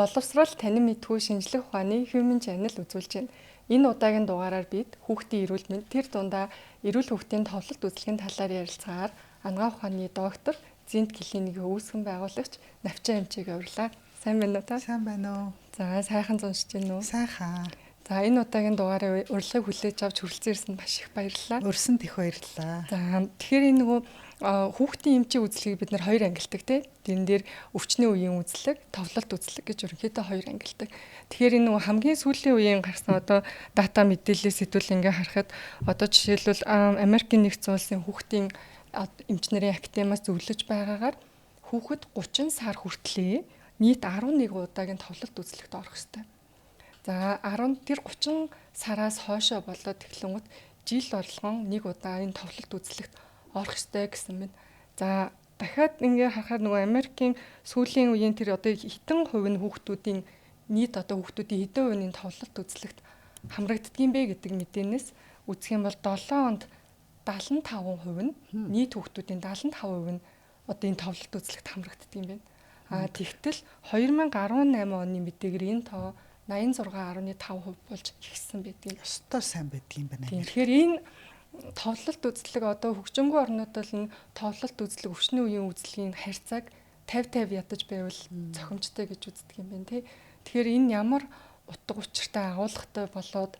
боловсрол танин мэдхүй шинжлэх ухааны Human Channel үзүүлж байна. Энэ удаагийн дугаараар бид хүүхдийн эрүүл мэнд тэр дундаа эрүүл хүүхдийн товлолт үзлэгийн талаар ярилцахаар ангаа ухааны доктор, Зинт клиникийн үүсгэн байгуулагч Навчаа эмчийг урьлаа. Сайн байна уу та? Сайн байна уу? За сайхан зуншиж байна уу? Сайхан. За энэ удаагийн дугаарыг урьдчилан хүлээж авч хүрэлцэн ирсэнд маш их баярлалаа. Урьсан их баярлалаа. За тэгэхээр энэ нөгөө хүүхдийн эмчийн үзлэгийг бид нар хоёр ангилдаг тий. Тэрэн дээр өвчний үеийн үзлэг, товлолт үзлэг гэж ерөнхийдөө хоёр ангилдаг. Тэгэхээр энэ нөгөө хамгийн сүүлийн үеийн гарсан одоо дата мэдээлэлээс сэтгүүл ингээ харахад одоо жишээлбэл Америкийн нэгдсэн улсын хүүхдийн эмчнэрийн академиас зөвлөж байгаагаар хүүхэд 30 сар хүртлээр нийт 11 удаагийн товлолт үзлэгт орох ёстой. За 30 сараас хойшоо болоод эхлэнгүүт жил болгон нэг удаа энэ товлолт үзлэгт орох ёстой гэсэн мэт. За дахиад ингээ харахаар нөгөө Америкийн сүүлийн үеийн тэр одоо хитэн хувь нь хүүхдүүдийн нийт одоо хүүхдүүдийн хэдэн хувийн товлолт үзлэгт хамрагддгийм бэ гэдэг мэдээнээс үзэх юм бол 7 онд 75% нь нийт хүүхдүүдийн 75% нь одоо энэ товлолт үзлэгт хамрагддгийм байна. Тэгтэл 2018 оны мэдээгээр энэ тоо 86.5% болж ихссэн байдгийг. Өстой сайн байдгийн байна. Тэгэхээр энэ товлолт үзлэг одоо хөгжингүй орнууд бол энэ товлолт үзлэг өвчний үеийн үзлэгийн харьцааг 50-50 ядаж байвал зохимжтой гэж үздэг юм байна тий. Тэгэхээр энэ ямар утга учиртай агуулгатай болоод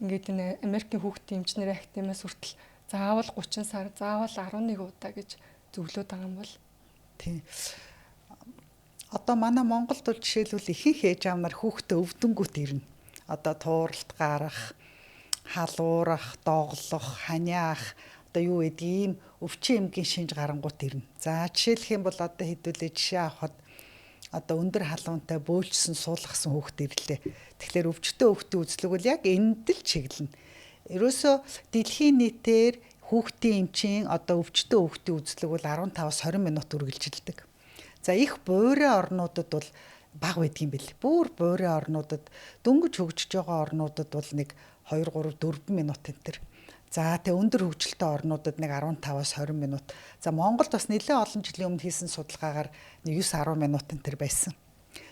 ингээд энэ Америкийн хүүхдийн эмчнэрийн академиас хүртэл заавал 30 сар, заавал 11 удаа гэж зөвлөд байгаа юм бол тий. Одоо манай Монголд бол жишээлбэл ихэнх ээж аав нар хүүхдээ өвдөнгүүт ирнэ. Одоо тууралт гарах, халуурах, доглох, ханиах одоо юу гэдэг ийм өвчин эмгийн шинж гарангуут ирнэ. За жишээлх юм бол одоо хэдүүлээ жишээ авахад одоо өндөр халуунтай бөөлжсөн суулгасан хүүхэд ирлээ. Тэгэхээр өвчтөө хүүхдийн үзлэг бол яг энд л чиглэнэ. Ерөөсөө дэлхийн нийтээр хүүхдийн эмчийн одоо өвчтөө хүүхдийн үзлэг бол 15-аас 20 минут үргэлжилдэг. За их буурай орнуудад бол бага байдгийн бэл. Бүр буурай орнуудад дөнгөж хөгжиж байгаа орнуудад бол нэг 2 3 4 минут энэ. За тэг өндөр хөгжилтэй орнуудад нэг 15-аас 20 минут. За Монголд бас нэлээд олон жилийн өмнө хийсэн судалгаагаар 9-10 минут энэ байсан.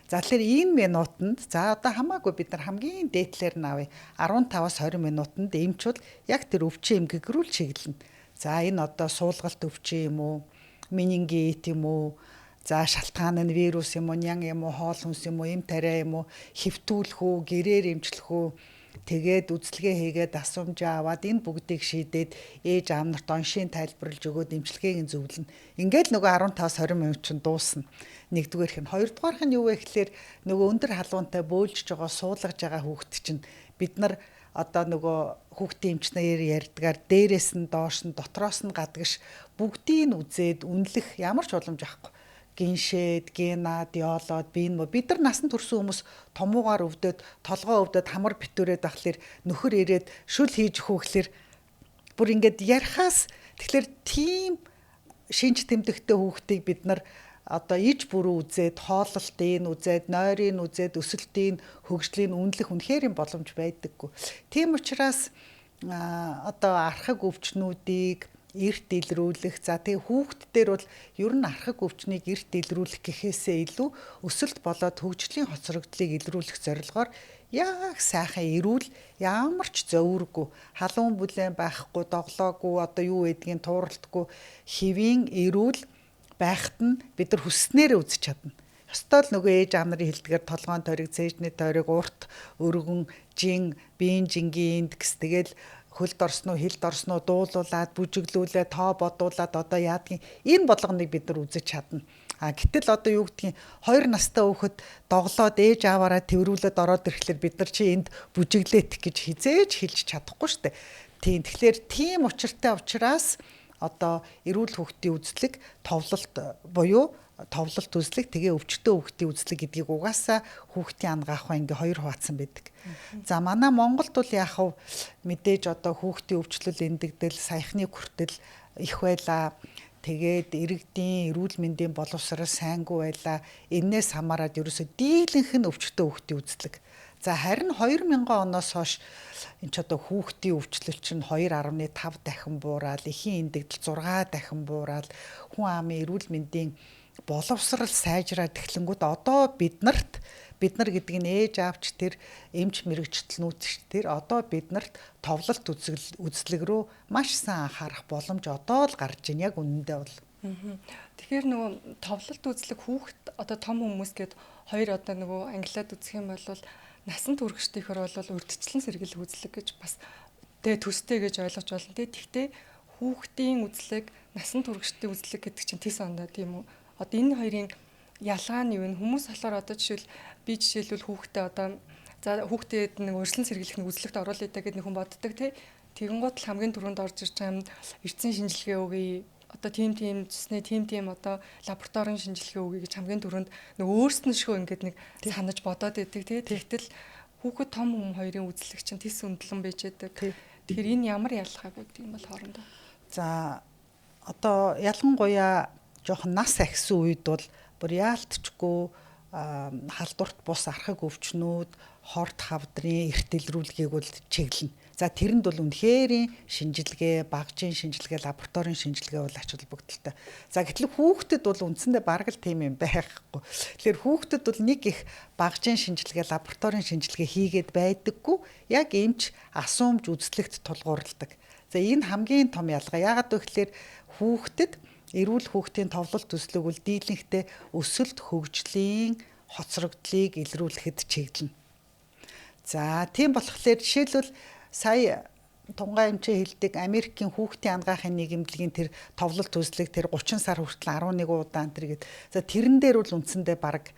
За тэгэхээр энэ минутанд за одоо хамаагүй бид нар хамгийн дээдлэр нь авъя. 15-аас 20 минутанд эмч бол яг тэр өвчин эмгэг рүү чиглэнэ. За энэ одоо суулгалт өвчин юм уу? Менингит юм уу? За шалтгаан нь вирус юм уу, нян юм уу, хоол хүнс юм уу, эм тариа юм уу, хэвтүүлэх үү, гэрээр эмчлэх үү, тэгээд үзлэгээ хийгээд асуумж аваад энэ бүгдийг шийдээд ээж аав нарт оншийн тайлбарлаж өгөөд эмчилгээг нь зөвлөнө. Ингээл нөгөө 15-аас 20 минут чинь дуусна. Нэгдүгээрх нь, хоёрдугаарх нь юу вэ гэхэлэр нөгөө өндөр халуунтай бөөлжж байгаа, суулгаж байгаа хүүхэд чинь бид нар одоо нөгөө хүүхдийн эмчнэр ярьдгаар дээрээс нь доош нь дотроос нь гадагш бүгдийг нь үзээд үнэлэх ямар ч боломж авахгүй. Гиншээд, гена, диолоод, бид нар насан турсан хүмүүс томуугаар өвдөд, толгоо өвдөд хамар битүүрээд ахлаар нөхөр ирээд шүл хийж хөөхлөр бүр ингээд ярихаас тэгэхээр тийм шинж тэмдэгтэй хүүхдийг бид нар одоо иж бүрүү үзээд, хооллолтыг үзээд, нойрыг үзээд, өсөлтийг, хөгжлийн үнэлэх үнэхээр юм боломж байдаггүй. Тийм учраас одоо архаг өвчнүүдийг эрт илрүүлэх. За тэгээ хүүхд дээр бол ер нь архаг өвчнийг эрт илрүүлэх гэхээсээ илүү өсөлт болоод хөгжлийн хоцрогдлыг илрүүлэх зорилгоор яг сайхан эрүүл ямар ч зовиргүй халуун бүлээн байхгүй доглоогүй одоо юу гэдгийг тууралтгүй хэвийн эрүүл байхад нь бид нар хүснээрээ үзэж чадна. Ёстой л нөгөө ээж аав нарын хэлдгээр толгойн тойрог, цээжний тойрог, урт өргөн, жин, биеийн жингийн индекс тэгэл хөлд орсноо, хилд орсноо дуулуулад, бүжиглүүлээд, тоо бодуулаад одоо яадгийн энэ бодлогоныг бид нар үзэж чадна. Гэтэл одоо юу гэдгийг 2 настай хүүхэд доглоод ээж аваараа тэрвүүлээд ороод ирэхлээр бид нар чи энд бүжиглээх гэж хизээж хэлж чадахгүй шүү дээ. Тийм. Тэгэхээр тийм учиртай учраас одоо эрүүл хүүхдийн үзлэг товлолт буюу товлолт үзлэг тэгээ өвчтөө хүүхдийн үзлэг гэдгийг угаасаа хүүхдийн ангаах ингээ хоёр хуваацсан байдаг. За манай Монголд бол яг хав мэдээж одоо хүүхдийн өвчлөл эндэгдэл саяхны хүртэл их байлаа. Тэгээд иргэдийн эрүүл мэндийн боловсрол сайнгүй байлаа. Энээс хамаарад ерөөсө дийлэнх нь өвчтөө хүүхдийн үзлэг. За харин 2000 оноос хойш энэ ч одоо хүүхдийн өвчлөл чинь 2.5 дахин буураад, эхийн эндэгдэл 6 дахин буураад, хүн амын эрүүл мэндийн боловсрал сайжраад эхлэнгүүт одоо бид нар гэдэг нь ээж аавч тэр эмч мэрэгчлэнүүч тэр одоо биднэрт товлолт үзлэг рүү маш сайн анхаарах боломж одоо л гарч ийн яг үнэндээ бол. Тэгэхээр нөгөө товлолт үзлэг хүүхэд одоо том хүмүүс гээд хоёр одоо нөгөө англиад үзэх юм бол насан туршидтайхэр бол урьдчилан сэргийлэх үзлэг гэж бас төстэй гэж ойлгож байна. Тэгтээ хүүхдийн үзлэг, насан туршидтын үзлэг гэдэг чинь тис ондоо тийм үү? Одоо энэ хоёрын ялгаа нь юу вэ? Хүмүүс болохоор одоо жишээлбэл хүүхдээ одоо за хүүхдэд нэг урьдчилан сэргийлэх нэг үзлэгт оруулъя гэдэг нэг хүн боддог тий. Тэгэн гот л хамгийн түрүүнд орж ирж байгаа юм эрдсэн шинжилгээ өгье. Одоо тийм зүснээ тийм одоо лабораторийн шинжилгээ өгье гэж хамгийн түрүүнд нэг өөрснөшгөө ингээд нэг санаж бодоод идэг тий. Тэгтэл хүүхэд том хүм хоёрын үзлэг чинь тис өндлөн байж байдаг. Тэгэхээр энэ ямар ялгаа байдаг юм бол хоорондоо? За одоо ялангуяа жоохон нас ахисан үед бол бүр яалтчгүй халдварт бус архаг өвчнүүд, хорт хавдрын эртэлрүүлгийг бол чиглэнэ. За тэрэнд бол үнэхэрийн шинжилгээ, багжийн шинжилгээ, лабораторийн шинжилгээ бол ач холбогдолтой. За гэтэл хүүхдэд бол үндсэндээ бараг л тийм юм байхгүй. Тэгэхээр хүүхдэд бол нэг их багжийн шинжилгээ, лабораторийн шинжилгээ хийгээд байдаггүй. Яг эмч асуумж үзлэгт тулгуурладаг. За энэ хамгийн том ялгаа. Яагаад вэ гэхээр хүүхдэд эрүүл хүүхдийн товлолт төслөг бол дийлэнхтэй өсөлт хөгжлийн хоцрогдлыг илрүүлэхэд чиглэнэ. За тийм болохоор жишээлбэл сая Тунгай эмчээ хэлдэг Америкийн хүүхдийн ангаахын нийгэмлэгийн тэр товлолт төслөг тэр 30 сар хүртэл 11 удаан тэр гээд за тэрэн дээр бол үндсэндээ баг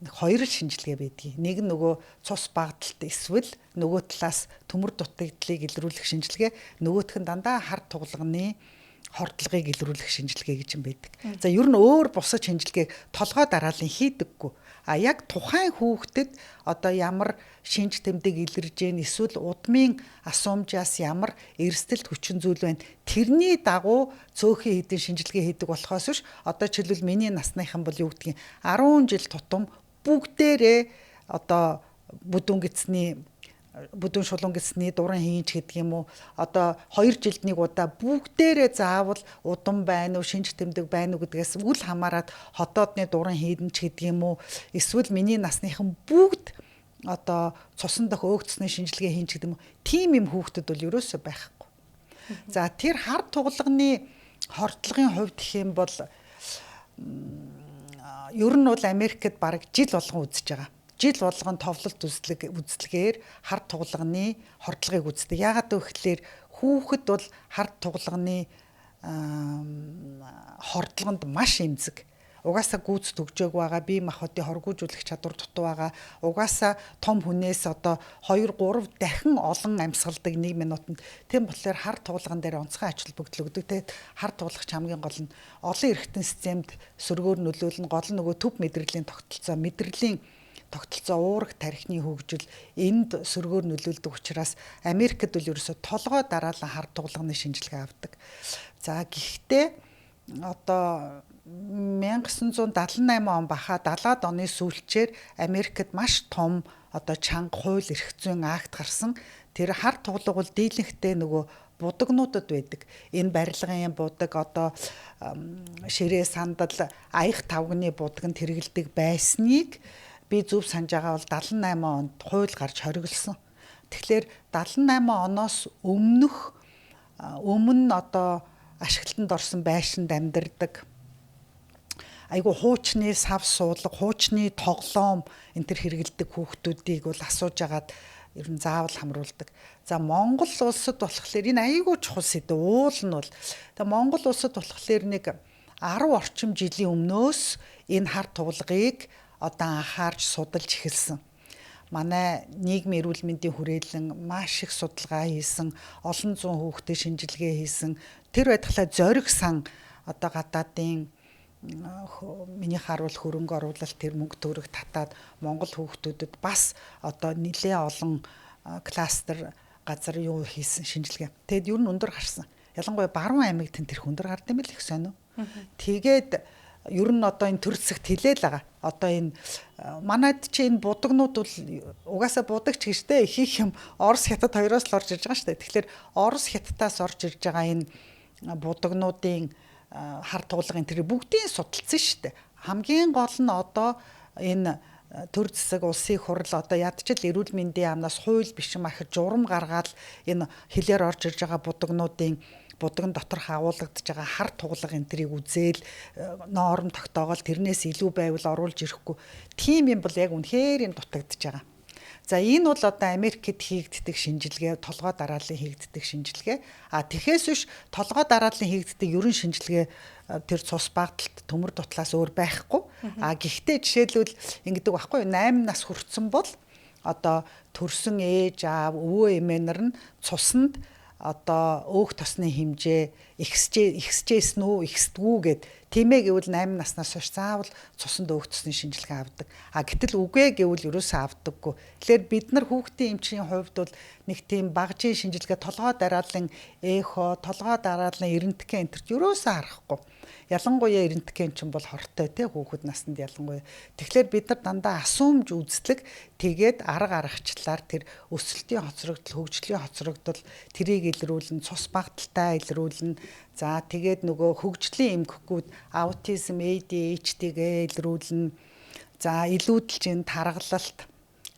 хоёр шинжилгээ байдгийг. Нэг нь нөгөө цус багталт эсвэл нөгөө талаас төмөр дутагдлыг илрүүлэх шинжилгээ, нөгөөх нь дандаа хар тугалганы хордлогыг илрүүлэх шинжилгээ гэж юм байдаг. За ер нь өөр бусад шинжилгээг толгой дараалан хийдэггүй. А яг тухайн хүүхдэд одоо ямар шинж тэмдэг илэрж гэн эсвэл удмын асуумжаас ямар эрсдэлт хүчин зүйл байна. Тэрний дагуу цөөхөн хэдийн шинжилгээ хийдэг болохоос биш одоо жишээлбэл миний насныхан бол юу гэдгийг 10 жил тутам бүгдээрээ одоо бүдүүн шулуун гэсний дуран хийнч гэдэг юм уу одоо 2 жилд нэг удаа бүгдээрээ заавал удам байна уу шинж тэмдэг байна уу гэдгээс үл хамааран хотоодны дуран хийнч гэдэг юм уу эсвэл миний насныхан бүгд одоо цусан дах өөгцсний шинжилгээ хийнч гэдэг юм уу тийм юм хүүхдэд бол ерөөсөө байхгүй. За тэр хар тугалганы хордлогын хувьд гэх юм бол ер нь бол Америкт бараг жил болгон үзэж байгаа. Жил болгон товлолт үзлэгээр хар тугалганы хордлогыг үздэг. Яагаад вэ гэхээр хүүхэд бол хар тугалганы хордлогонд маш эмзэг. Угаасаа гүйц төгжөөг байгаа, бие махбодын хоргоожүүлэх чадвар дутуу байгаа. Угаасаа том хүнээс одоо 2 3 дахин олон амьсгалдаг 1 минутанд. Тийм болохоор хар тугалган дээр онцгой ач холбогдол өгдөг. Тэгээд хар тугалгач хамгийн гол нь олон эргэтэн системд сөргөөр нөлөөлнө. Гол нь нөгөө төв мэдрэлийн тогтолцоо уурах тархины хөгжил энд сөргөөр нөлөөлдөг учраас Америкт бол ерөөсө толгой дараалан хар тугалганы шинжилгээ авдаг. За гэхдээ одоо 1978 он баха 70-ад оны сүүлчээр Америкт маш том одоо чанга хууль эрх зүйн акт гарсан. Тэр хар тугалга бол дийлэнхтэй нөгөө будагнуудад байдаг. Энэ барилгын будаг одоо ширээ сандал аях тавганы будагнд хэрэгэлдэг байсныг би зөв санаж байгаа бол 78 онд хууль гарч хориглосон. Тэгэхээр 78 оноос өмнө одоо ашиглалтанд орсон байшинд амьдардаг айгу хуучны сав суулга, хуучны тоглоом энэ төр хэрэгэлдэг хүүхдүүдийг бол асууж агаад ер нь заавал хамруулдаг. За Монгол улсад болохоор энэ айгу чухал сэдв уул нь бол Монгол улсад болохоор нэг 10 орчим жилийн өмнөөс энэ хар тугалгыг одоо анхаарч судалж эхэлсэн. Манай нийгмийн эрүүл мэндийн хүрээлэн маш их судалгаа хийсэн, олон зуун хүүхдэд шинжилгээ хийсэн. Тэр байдлаа зориг сан одоо гадаадын миний харуул хөрөнгө оруулалт тэр мөнгө төгрөг татаад Монгол хүүхдүүдэд бас одоо нэлээ олон кластер газар юу хийсэн шинжилгээ. Тэгэд ер нь өндөр гарсан. Ялангуяа Баруун аймаг тентэрх өндөр гард юм л их сонио. Тэгээд ер нь одоо энэ төр зэсэгт хилээл байгаа. Одоо энэ манайд чи энэ будагнууд бол угаасаа будагч гэжтэй их юм Орос хятад хоёроос л орж ирж байгаа шүү дээ. Тэгэхээр Орос хятадаас орж ирж байгаа энэ будагнуудын хар тугалгын тэр бүгдийг судалсан шүү дээ. хамгийн гол нь одоо энэ төр засаг улсын хурал одоо ядчил эрүүл мэндийн яамнаас хууль бишин ахиж журам гаргаад энэ хилээр орж ирж байгаа будагнуудын будагн доторх агуулгадж байгаа хар туглага энтрийг үзээл норм тогтоогоол тэрнээс илүү байвал оруулж ирэхгүй. Тийм юм бол яг үнэхээр энэ дутагдж байгаа. За энэ бол одоо Америкт хийгддэг шинжилгээ, толгой дарааллын хийгддэг шинжилгээ. Тэгэхээс биш толгой дарааллын хийгддэг ерөн шинжилгээ тэр цус багталт төмөр дутлаас өөр байхгүй. Гэхдээ жишээлбэл ингэдэг байхгүй 8 нас хүрсэн бол одоо төрсөн ээж аав өвөө эмээнэр нь цуснд одоо өөх тосны хэмжээ ихсэжсэн үү ихсдэггүй гэд тиймээ гэвэл 8 наснаас хойш заавал цуснд өөх тосны шинжилгээ авдаг. Гэтэл үгүй гэвэл ерөөсөө авдаггүй. Тэгэхээр бид нар хүүхдийн эмчийн хувьд бол нэг тийм багжийн шинжилгээ толгой дарааллын эхо, толгой дарааллын эрентгэн энтерт ерөөсөө харахгүй. Ялангуяа эрентгэн чинь бол хортой те хүүхэд наснд ялангуяа. Тэгэхээр бид нар дандаа асуумж үзлэг тэгээд арга аргачлаар тэр өсөлтийн хоцрогдол, хөгжлийн хоцрогдол тэрийг илрүүлнэ, цус багталтай илрүүлнэ. За тэгээд нөгөө хөгжлийн эмгэгүүд аутизм, ADHD-гээ илрүүлнэ. За илүүдэлжин таргалалт.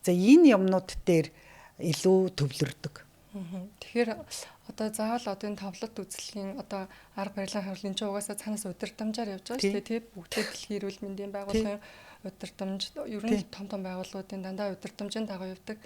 За энэ юмнууд дээр илүү төвлөрдөг. Тэгэхээр одоо заавал одоо энэ товлолт үзлэгийн одоо арга барилын хавлын чинь угаасаа цаанаас удирдамжаар явж байгаа шүү дээ тий бүгдээ дэлхийн эрүүл мэндийн байгууллагын удирдамж ер нь том байгууллагуудын дандаа удирдамжийн дагуу явдаг.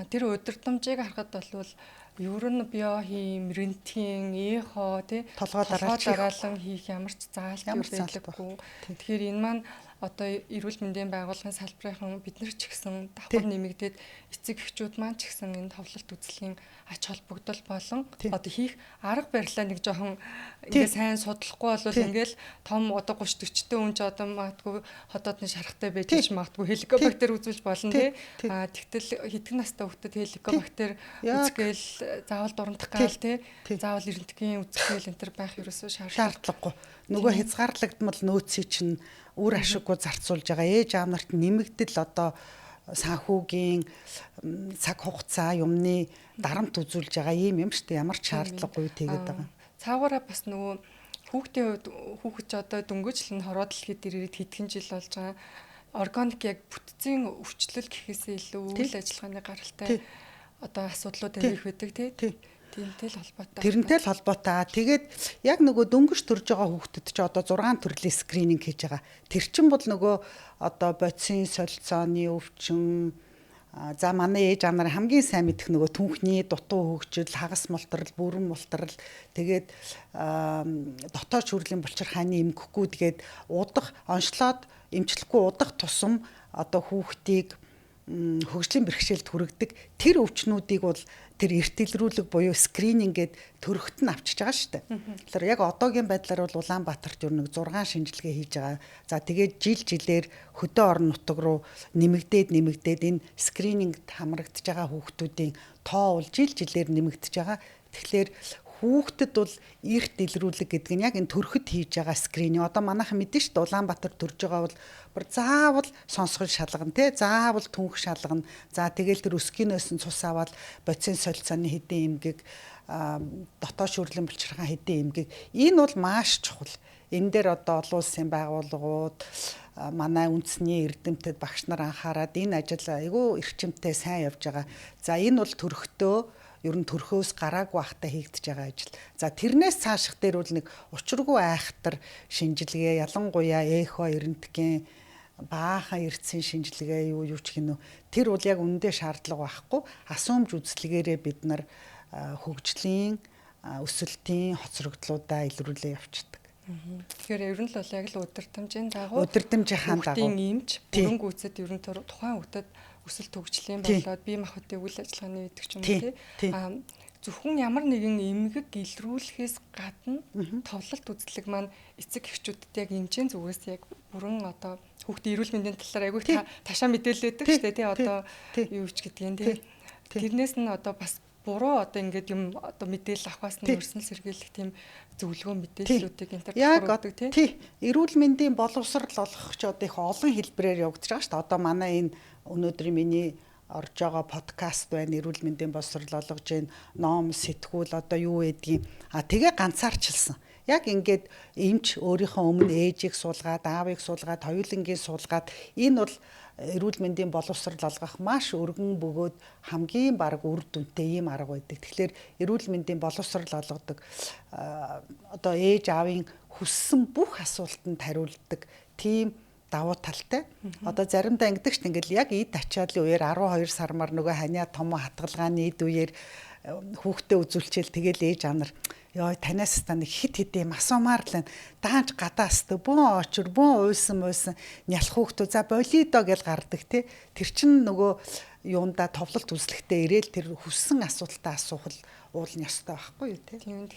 Тэр удирдамжийг харахад бол ер нь биохим, рентген, эхо тий толгой дараалан хийх ямар ч заалт байдаггүй. Тэгэхээр энэ маань одоо эрүүл мэндийн байгууллагын салбарын бид нар ч гэсэн давхар нэмэгдээд эцэг эхчүүд маань ч гэсэн энэ товлолт үзлэгийн ач холбогдол болон одоо хийх арга барилаа нэг жоохон ингээ сайн судлахгүй бол ингээл том одоо 30-40 хүн ч одоо магадгүй хотоодны шарахтай байж магадгүй хеликобактер үзүүлж болно тий. Тэгтэл хэдхэн настай хүүхдэд хеликобактер үзгээл заавал дурамдах гал тий. Заавал эрентгийн үзгээл энэ төр байх ерөөсөө шаардлагагүй. Нөгөө хязгаарлагдмал нөөцийг чинь үр ашиггүй зарцуулж байгаа. Ээж аав нарт нэмэгдэл одоо санхүүгийн цаг хугацаа юмны дарамт үзүүлж байгаа юм шүү дээ. Ямар ч шаардлагагүй тэгээд байгаа. Цаагаараа бас нөгөө хүүхдийн хувьд хүүхэд ч одоо дөнгөжлөн хороо дэлхийд ирээд хэдхэн жил болж байгаа. Органик яг бүтцийн өвчлөл гэхээсээ илүү үйл ажиллагааны гаралтай одоо асуудлууд ирэх байдаг тий. Тэрнтэй л холбоотой. Тэрнтэй л холбоотой. Тэгээд яг нөгөө дөнгөж төрж байгаа хүүхдэд ч одоо 6 төрлийн скрининг хийж байгаа. Тэр чинь бол нөгөө одоо бодисын солилцооны өвчин за манай ээж аав нар хамгийн сайн мэдэх нөгөө түнхний дутуу хөгжил, хагас мултрал, бүрэн мултрал тэгээд дотоод шүрлийн булчирхааны эмгэхгүй тэгээд удах онцлоод эмчлэхгүй удах тусам одоо хүүхдийг хөгжлийн бэрхшээлд хүргэдэг тэр өвчнүүдийг бол тэр эрт илрүүлэг буюу скринингээд төрөхт нь авчиж байгаа шүү дээ. Тэгэхээр яг одоогийн байдлаар бол Улаанбаатарт ер нь 6 шинжилгээ хийж байгаа. За тэгээд жилээр хөдөө орон нутаг руу нэмэгдээд энэ скринингд хамрагдж байгаа хүүхдүүдийн тоо бол жилээр нэмэгдэж байгаа. Тэгэхээр хүүхдэд бол эрт илрүүлэг гэдэг нь яг энэ төрөхөд хийж байгаа скрининг. Одоо манайхан мэдэн шүү дээ Улаанбаатар төрж байгаа бол заавал сонсгол шалгана тий заавал түнх шалгана. За тэгэл тэр өскинөөс нь цус аваад бодисын солилцооны хэдэн эмгэг дотоод шүрлийн булчирхаан хэдэн эмгэг энэ бол маш чухал. Энэ дээр одоо олон улсын байгууллагууд манай үндэсний эрдэмтэд багш нар анхаарад энэ ажил айгүй эрчимтэй сайн явж байгаа. За энэ бол төрөхтөө ер нь төрхөөс гараагүй байхдаа хийгдэж байгаа ажил. За тэрнээс цааших дээр бол нэг учиргүй айхтар шинжилгээ ялангуяа эхо эрентген баахан эрдсэн шинжилгээ юу ч гинөө тэр бол яг үндэ шаардлага байхгүй. Асуумж үзлэгээрээ бид нар хөгжлийн өсөлтийн хоцрогдлуудаа илрүүлээ явчихдаг. Тэгэхээр ер нь л бол яг л удирдамжийн дагуу удирдамжийн дагуу эмч бүрэн гүйцэд ер нь тухайн хүүхдэд өсөлт хөгжлийн болоод бие махбодын үйл ажиллагааны гэдэг ч юм уу тий. Зөвхөн ямар нэгэн эмгэг илрүүлэхээс гадна товлолт үзлэг маань эцэг эхчүүдэд яг эмчийн зүгээс яг бүрэн одоо хүүхдийн эрүүл мэндийн талаар айгүй ташаа мэдээлэл өгдөг шүү дээ тий. Одоо юу ч гэдгийг тий. Тэрнээс нь одоо бас буруу одоо ингээд юм одоо мэдээлэл авахаас нь өрснөл сэргийлэх тийм зөвлөгөө мэдээллүүдийг энэ төр өгдөг тий. Эрүүл мэндийн боловсрал олгох ч одоо их олон хэлбэрээр явагдаж байгаа шүү дээ. Одоо манай энэ өнөөдрийн миний орж байгаа подкаст байна, эрүүл мэндийн боловсрол олгож байна, ном, сэтгүүл одоо юу гэдгийг тэгээ ганцаарчилсан. Яг ингээд эмч өөрийнхөө өмнө ээжийг суулгаад, аавыг суулгаад, хоёулангийн суулгаад энэ бол эрүүл мэндийн боловсрол олгох маш өргөн бөгөөд хамгийн баг үр дүнтэй ийм арга байдаг. Тэгэхээр эрүүл мэндийн боловсрол олгодог одоо ээж аавын хүссэн бүх асуултанд хариулдаг тийм давуу талтай. Одоо заримдаа ингэдэг чинь ингээл яг эд ачаалын үеэр 12 сармаар нөгөө ханиа том хатгалгааны эд үеэр хүүхдээ үзүүлчихэл тэгэл ээж аав нар ёо танаас та нэг хит хэдэм асуумаар л даанч гадаастай бүүн очир бүүн уйсан нялх хүүхдүүд за болидо гэж гардаг тий. Тэр чин нөгөө юунда товлолт үзлэхдээ ирээл тэр хүссэн асуултаа асуухал уулын ёстой байхгүй юу тий. Тийм.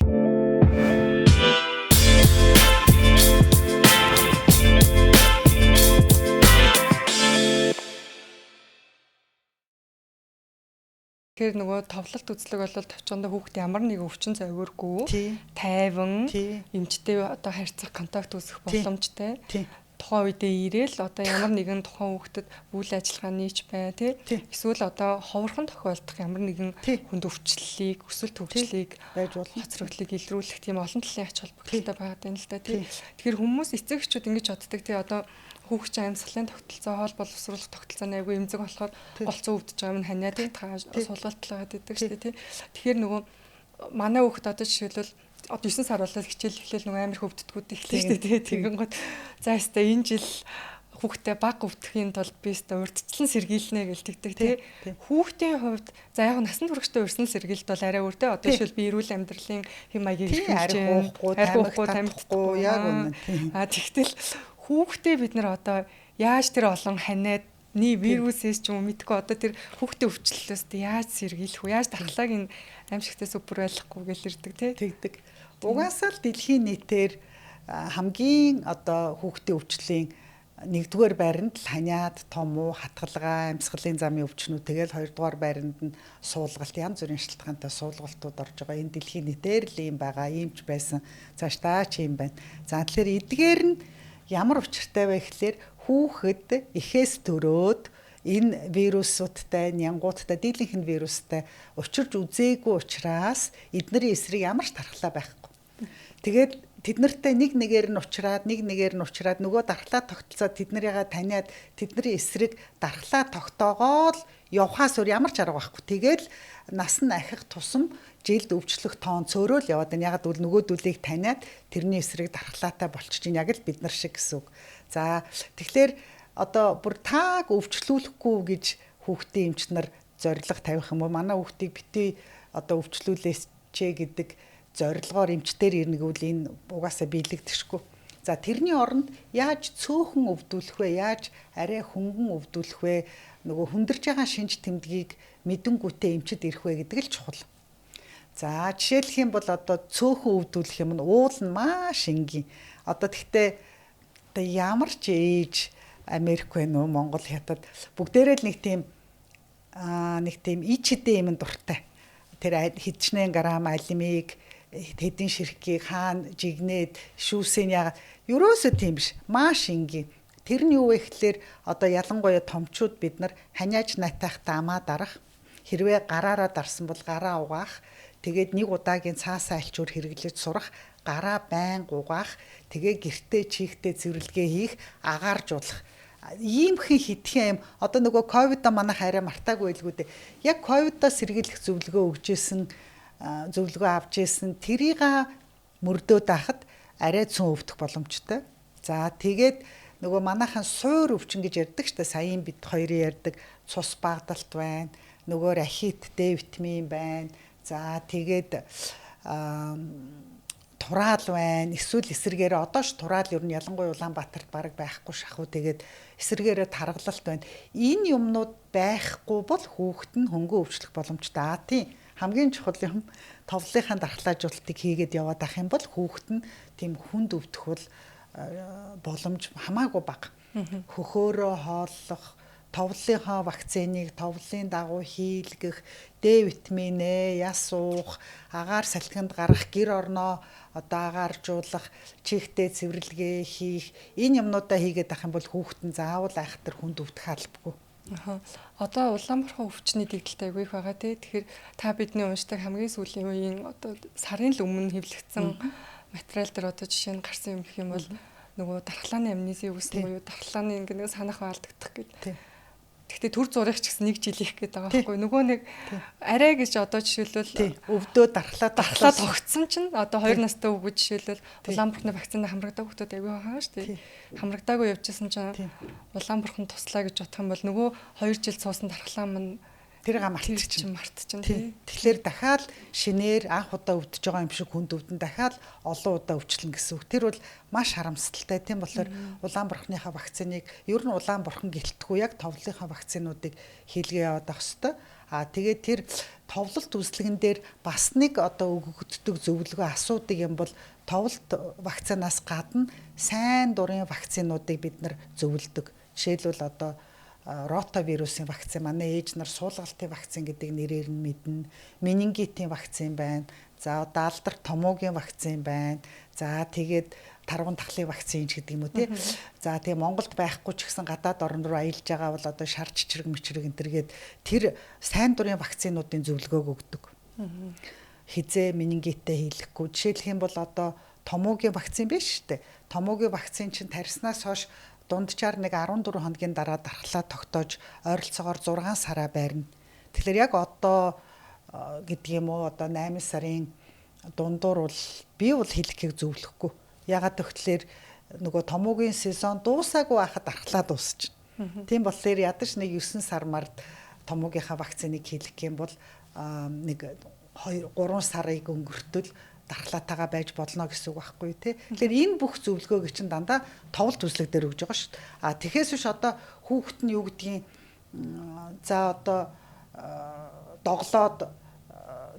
Тэгэхээр нөгөө товлолт үзлэг бол товчондоо хүүхд ямар нэгэн өвчин зовиоргүй, тайван, эмчтэй одоо харьцах контакт үүсгэх боломжтой. Тухайн үедээ ирээл одоо ямар нэгэн тухайн хүүхдэд үйл ажиллагаа нийч бай тий. Эсвэл одоо ховорхон тохиолдох ямар нэгэн хүнд өвчлөлийг, өсвөл төвчлийг байж болно. хоцроглыг илрүүлэх тийм олон талын ач холбогдолтой байгаа юм л да тий. Тэгэхээр хүмүүс эцэг эхчүүд ингэж боддог тий одоо хүүхчийн амьсгалын тогтолцоо хоол боловсруулах тогтолцоо айгүй эмзэг болохоор голцоо өвдөж байгаа юм ханиа тий суулгалтлагаад идэг шүү дээ тий. Тэгэхээр нөгөө манай хүүхд одоо жишээлбэл одоо 9 сар болоод хичээл эхлээл нөгөө амар хөвддгүүд эхлэв шүү дээ тий. Тэгэн гот за яста энэ жил хүүхдээ баг өвдөхийн тулд би өстө урдчлан сэргийлнэ гэж тэгдэг тий. Хүүхдийн хувьд за яг насан туршидаа урьдчилан сэргийлт бол арай өөр тий. Одоо жишээл би эрүүл амьдралын хэм маягийг архихгүй, тамхихгүй яг үнэн тий. Тэгтэл хүүхдээ бид нар одоо яаж тэр олон ханиад вирусээс ч юм уу мэдгүй одоо тэр хүүхдээ өвчлөлөөс яаж сэргийлэх вэ? Яаж дархлааг энэ аимшигтээс упер байлгахгүй гэж ирдэг тий. Тэгдэг. Угаасаа л дэлхийн нийтээр хамгийн одоо хүүхдийн өвчлөлийн нэгдүгээр байранд л ханиад, том уу, хатгалгаа, амьсгалын замын өвчнүүд тэгэл хоёрдугаар байранд нь суулгалт янз бүрийн шалтгаантай суулгалтууд орж байгаа. Энэ дэлхийн нийтээр л ийм байгаа, иймч байсан. Цаашдаа ч ийм байна. За тэгэхээр эдгээр нь ямар учиртай вэ гэхлээр хүүхэд эхээс төрөөд энэ вирусуудтай, нянгуудтай, дийлэнх вирустай учирч үзээгүй учраас эдний эсрэг ямар ч дархлаа байхгүй. Тэгээд тэд нартай нэг нэгээр нь уулзраад нөгөө дархлаа тогтолцоод тэднийгээ таниад тэдний эсрэг дархлаа тогтоогоол явхаас өөр ямар ч арга байхгүй. Тэгэл нас нь ахих тусам жилд өвчлөх тоон цөөрөөл яваад байна. Ягаад гэвэл нөгөөдүүлийг таниад тэрний эсрэг дархлаатай болчих чинь яг л бид нар шиг гэсэн үг. За тэгэхээр одоо бүр тааг өвчлүүлэхгүй гэж хүүхдийн эмч нар зорилго тавих юм уу? Манай хүүхдийг битгий одоо өвчлүүлээч гэдэг зорилгоор эмчтэр ирнэ гэвэл энэ угаасаа биелэгдэхгүй. За тэрний оронд яаж цөөхөн өвдүүлэх вэ? Яаж арай хөнгөн өвдүүлэх вэ? Нөгөө хүндэрж байгаа шинж тэмдгийг мэдэнгүүтээ эмчэд ирэх вэ гэдэг л чухал. За жишээлх юм бол одоо цөөхөн өвдүүлэх юм нь уул нь маш энгийн. Одоо тэгтээ одоо ямар ч ээж Америк вэ нөө Монгол хятад бүгдээрээ л нэг тийм ичэдээ юм дуртай. Тэр хэдчнэн грамм алимиг хэдин ширхгийг хаана жигнээд шүүсэн яагаад ерөөсөө тийм биш. Маш энгийн. Тэр нь юу вэ гэхлээр одоо ялангуяа томчууд бид нар ханиаж найтайхтаа амаа дарах хэрвээ гараараа дарсан бол гараа угаах тэгээд нэг удаагийн цаасаа альчуур хэрэглэж сурах гараа байнга угаах тэгээ гэртээ чихтэй цэвэрлэгээ хийх агааржуулах иймхэн хитгэн юм одоо нөгөө ковидо манайх арай мартаагүй байлгүй дээ яг ковидо сэргийлэх зөвлөгөө өгчээсэн зөвлөгөө авч ийсэн тэрийг мөрдөө даахад арай цөөн өвдөх боломжтой. За тэгээд нөгөө манайхан суур өвчин гэж ярьдаг ч та саяын бид хоёрын ярьдаг цус багдалт байна. Нөгөө рахит Д витамин байна. За тэгээд тураал байна. Эсвэл эсэргээрээ одоо ч тураал ер нь ялангуяа Улаанбаатарт бараг байхгүй шахуу тэгээд эсэргээрээ таргалалт байна. Энэ юмнууд байхгүй бол хүүхэд нь хөнгөн өвчлөх боломжтой. Тийм хамгийн чухал юм товлынхаа дархлаажуулалтыг хийгээд яваад ах юм бол хүүхэд нь тийм хүнд өвдөх бол боломж хамаагүй бага. Хөхөөрөө хооллох, товлынхаа вакциныг товлын дагуу хийлгэх, Д витамин, яс уух, агаар салхинд гарах, гэр орноо одоо агааржуулах, чихтэй цэвэрлэгээ хийх энэ юмнуудаа хийгээд ах юм бол хүүхэд нь заавал айхтар хүнд өвдөх албагүй. Аха. Одоо Улаанбаатар өвчний дэгдэлтэй аягүй их байгаа тий. Тэгэхээр та бидний уншдаг хамгийн сүүлийн үеийн одоо сарын л өмнө хэвлэгдсэн материал дээр одоо жишээ нь гарсан юм гэх юм бол нөгөө дархлааны амнезийн үүснэ буюу дархлааны ингэ нэг санах алдагдах гэдэг. Гэхдээ төр зурагч гэсэн нэг жил их гээд байгаа байхгүй. Нөгөө нэг арай гэж одоо жишээлбэл өвдөө дархлаа тогтсон чинь одоо 2 настай өвгөө жишээлбэл Улаанбаатарны вакцины хамрагдаг хүмүүс аягүй байгаа шүү дээ. Хамрагдаагүй явжсэн чинь Улаанбаатар туслаа гэж бодох юм бол нөгөө 2 жил цуусан дархлаа мань тэр мартчихна. Мартчихна. Тэгэхээр дахиад шинээр анх удаа өвдөж байгаа юм шиг хүнд өвдөн дахиад олон удаа өвчлөн гэсэн үг. Тэр бол маш харамсалтай. Тийм болохоор Улаанбаатарныхаа вакциныг ер нь Улаанбаатар гэлтгүй яг товлынхаа вакцинуудыг хийлгээ яваад авах хэрэгтэй. Тэгээд тэр товлолт үзлэгэн дээр бас нэг одоо өгөгддөг зөвлөгөө асуудаг юм бол товлолт вакцинаас гадна сайн дурын вакцинуудыг бид нар зөвлөдөг. Жишээлбэл одоо ротавирусын вакцин, манай ээж нар суулгалтын вакцин гэдэг нэрээр нь мэднэ. Менингитийн вакцин байна. За одоо алдар томоогийн вакцин байна. За тэгээд таргун тахлын вакцин гэдэг юм уу тий. За тэгээ Монголд байхгүй ч гэсэн гадаад орн руу аялж байгаа бол одоо шар чичрэг мичрэг энтергээд тэр сайн дурын вакцинуудын зөвлөгөөг өгдөг. Хизээ менингиттэй хийлэхгүй. Жишээлх юм бол одоо томоогийн вакцин биш шүү дээ. Томоогийн вакцин чинь тарьснаас хойш дунджаар нэг 14 хоногийн дараа дархлаа тогтоож ойролцоогоор 6 сараа байрна. Тэгэхээр яг одоо гэдэг юм уу одоо 8 сарын дундуур бол би бол хэлэхийг зөвлөхгүй. Ягаад гэвэл нөгөө томоогийн сезон дуусаагүй байхад дархлаа дуусчихна. Тийм болохоор ядаж нэг 9 сар мард томоогийнхаа вакциныг хийлгэх юм бол нэг 2 3 сарыг өнгөртөл дархлаатайгаа байж болно гэсэн үг байхгүй тий. Тэгэхээр энэ бүх зөвлөгөөг чинь дандаа товлт үзлэг дээр өгж байгаа шүү дээ. Тэгэхээс биш одоо хүүхэд нь юу гэдгийг за одоо доглоод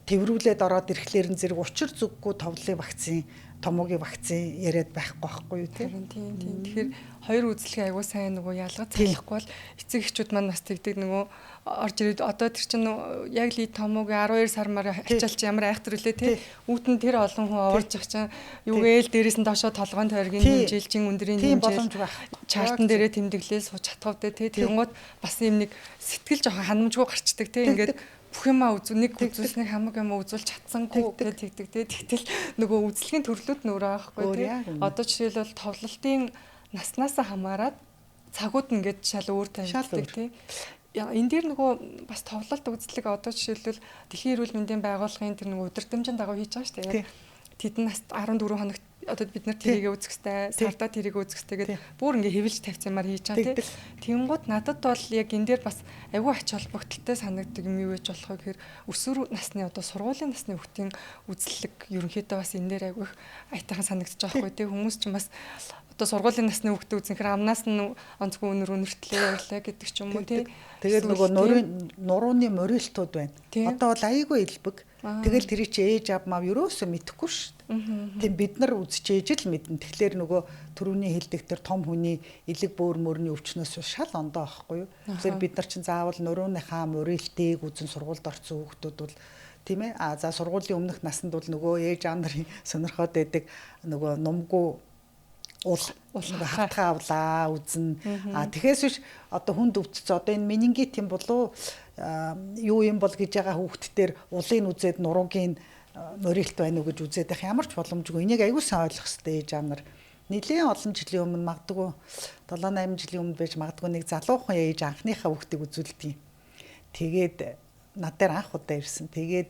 тэврүүлээд ороод ирэхлээр нь зэрэг учир зүггүй товлын вакцин, томоогийн вакцин яриад байхгүй байхгүй юу тий. Тийм. Тэгэхээр хоёр үзлэгээ аягүй сайн нөгөө ялгаж цайлахгүй бол эцэг эхчүүд маань бас тэгдэг нөгөө орж ирээд одоо тэр чинь яг л томоогийн 12 сар маар ачаалч ямар айхтар үлээ тий. Үүдэн тэр олон хүн орж ах чинь юугээл дээрээс нь доошоо толгойн тойргийн хэмжээлжин өндрийн хэмжээл чартан дээрээ тэмдэглээ сууж чадхавдээ тий. Тэнгууд бас юм нэг сэтгэл жоохон ханамжгүй гарчдаг тий. Ингээд бүх юмаа нэг үзүүлснэг хамаг юм үзүүл чадсангүй гэдэг тэгдэг тий. Тэгтэл нөгөө үзлэгийн төрлүүд нөөрөө аахгүй тий. Одоо жишээлбэл товлолтын наснаас хамаарат цагууд ингээд шал өөр танилцдаг тий. Энэ дээр нөгөө бас товлолт үзлэг одоо жишээлбэл Дэлхийн эрүүл мэндийн байгууллагын тэр нөгөө удирдамжийн дагуу хийж байгаа шүү дээ. Тэдэн нас 14 хоногт одоо бид нар тэрийгэ үзэх хэвээр сардаа тэрийгэ үзэх хэвээр бүр ингээ хэвлж тавьцаамаар хийж байгаа тий. Тэнгууд надад бол яг энэ дээр бас аюу ач холбогдолтой санагддаг юм юу гэж болох вэ гэхээр өсвөр насны одоо сургуулийн насны хүүхдийн үзлэг ерөнхийдөө бас энэ дээр аюу их аятайхан санагдаж байгаа хгүй тий. Хүмүүс ч бас одоо сургуулийн насны хүүхдээ үзэнхээр амнаас нь онцгүй өнөр өнөртлөө явлаа гэдэг ч юм уу тий. Тэгээд нөгөө нурууны морилтууд байна. Одоо бол аягүй илбэг. Тэгэл тэр чи ээж аав мав ерөөсөө мэдэхгүй шүү дээ. Тийм бид нар үзчихээж л мэднэ. Тэгэхээр нөгөө төрөүний хэлдэг тэр том хүний элэг бөөр мөрний өвчнөөс шал ондоо байхгүй юу. Тэгэхээр бид нар чинь заавал нурууныхаа морилтыг үзэн сургуульд орсон хүүхдүүд бол тийм ээ. За сургуулийн өмнөх наснд бол нөгөө ээж аав нарын сонирхоод байдаг нөгөө нумгүй хатгаа авлаа үзэн. Тэгэхээс биш одоо хүнд өвдсөн одоо энэ менингит юм болов юу юм бол гэж байгаа хүүхдтэр улын үзээд нуруугийн морилт байна уу гэж үзээд байх ямар ч боломжгүй. Энийг аягүй сайн ойлгох хэрэгтэй ээж аав нар. Нэлээд олон жилийн өмнө магадгүй 7-8 жилийн өмнө байж магадгүй нэг залуухан ээж анхныхаа хүүхдийг үзүүлдэг юм. Тэгээд над дээр анх удаа ирсэн. Тэгээд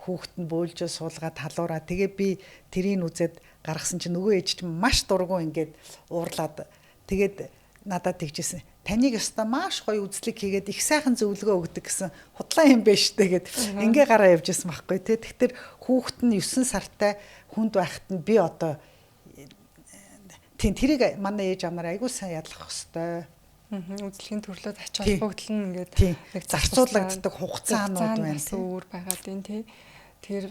хүүхэд нь бөөлжөө суулгаад халуураа. Тэгээ би тэрийг үзээд гаргасан чинь нөгөө ээж чинь маш дургу ингээд уурлаад тэгээд надад тэгжсэн. Таныг өстө маш гоё үзлэг хийгээд их сайхан зөвлөгөө өгдөг гэсэн худлаа юм байна штэ гэд ингээ гараа явж исэн байхгүй тий. Тэгэхээр хүүхэд нь 9 сартай хүнд байхад нь би одоо тийм тэрийг манай ээж амар айгуу сайн ядлах хэвээр. Үзлэгийн төрлөөд ач холбогдол нь ингээд нэг зарцуулагддаг хугацаанууд байна тий. Өөр байгаад байна тий. Тэр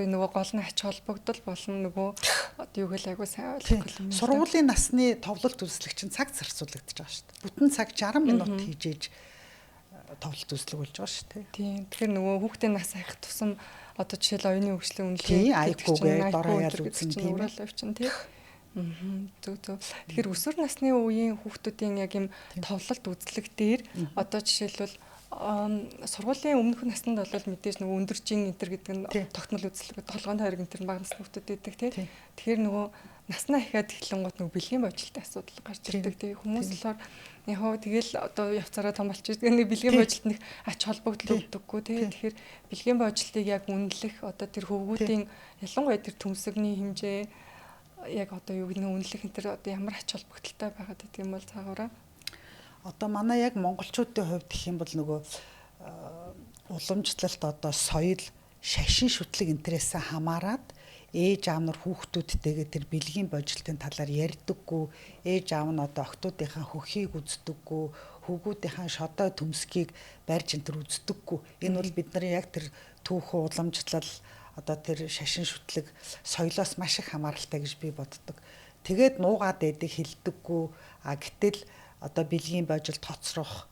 нөгөө гол нь ач холбогдол болон нөгөө одоо юу гэлээгүй сайн ойлгох юм. Сургуулийн насны товлолт үзлэг чинь цаг зарцуулагдаж байгаа шүү дээ. Бүтэн цаг 60 минут хийж ээж товлолт үзлэг болж байгаа шүү дээ. Тийм. Тэгэхээр нөгөө хүүхдийн нас ахих тусам одоо жишээл оюуны хөгжлийн үнэлгээ IQ-гээ дор хаяал үзэн тийм ээ. Тийм. Зөв. Тэгэхээр өсвөр насны үеийн хүүхдүүдийн яг юм товлолт үзлэг дээр одоо жишээлбэл сургуулийн өмнөх наснд бол мэдээж нөгөө өндөржин энтер гэдэг нь тогтмол үзлэг толгойн тойрог энтер баг насны хүүхдүүд байдаг тий. Тэгэхээр нөгөө наснаа ихээд эхлэнгууд нөгөө бэлгийн божилтын асуудал гарч ирдэг тий. Хүмүүс болохоор яг тэгэл одоо явцаараа том болчих. Тэгээ бэлгийн божилт нэг ач холбогдол өгдөггүй тий. Тэгэхээр бэлгийн божилтыг яг үнэлэх одоо тэр хөвгүүдийн ялангуяа тэр төмсөгний хэмжээ яг одоо юу гэдэг нь үнэлэх энэ тэр одоо ямар ач холбогдолтой байгаад гэдэг юм бол цаагаараа одоо манай яг монголчуудын хувьд гэх юм бол нөгөө уламжлалт одоо соёл, шашин шүтлэг энтрээс хамаарат ээж аав нар хүүхдүүдтэйгээ тэр бэлгийн божилтын талаар ярьдаггүй, ээж аав нь одоо охтуудынхаа хөхийг үздэггүй, хөвгүүдийнхаа шодой төмсгийг барьж энтер үздэггүй. Энэ бол бид нарын яг тэр түүхэн уламжлал одоо тэр шашин шүтлэг соёлоос маш их хамааралтай гэж би боддог. Тэгээд нуугаад байдгийг хэлдэггүй. Гэтэл одоо бэлгийн божилт тоцрох.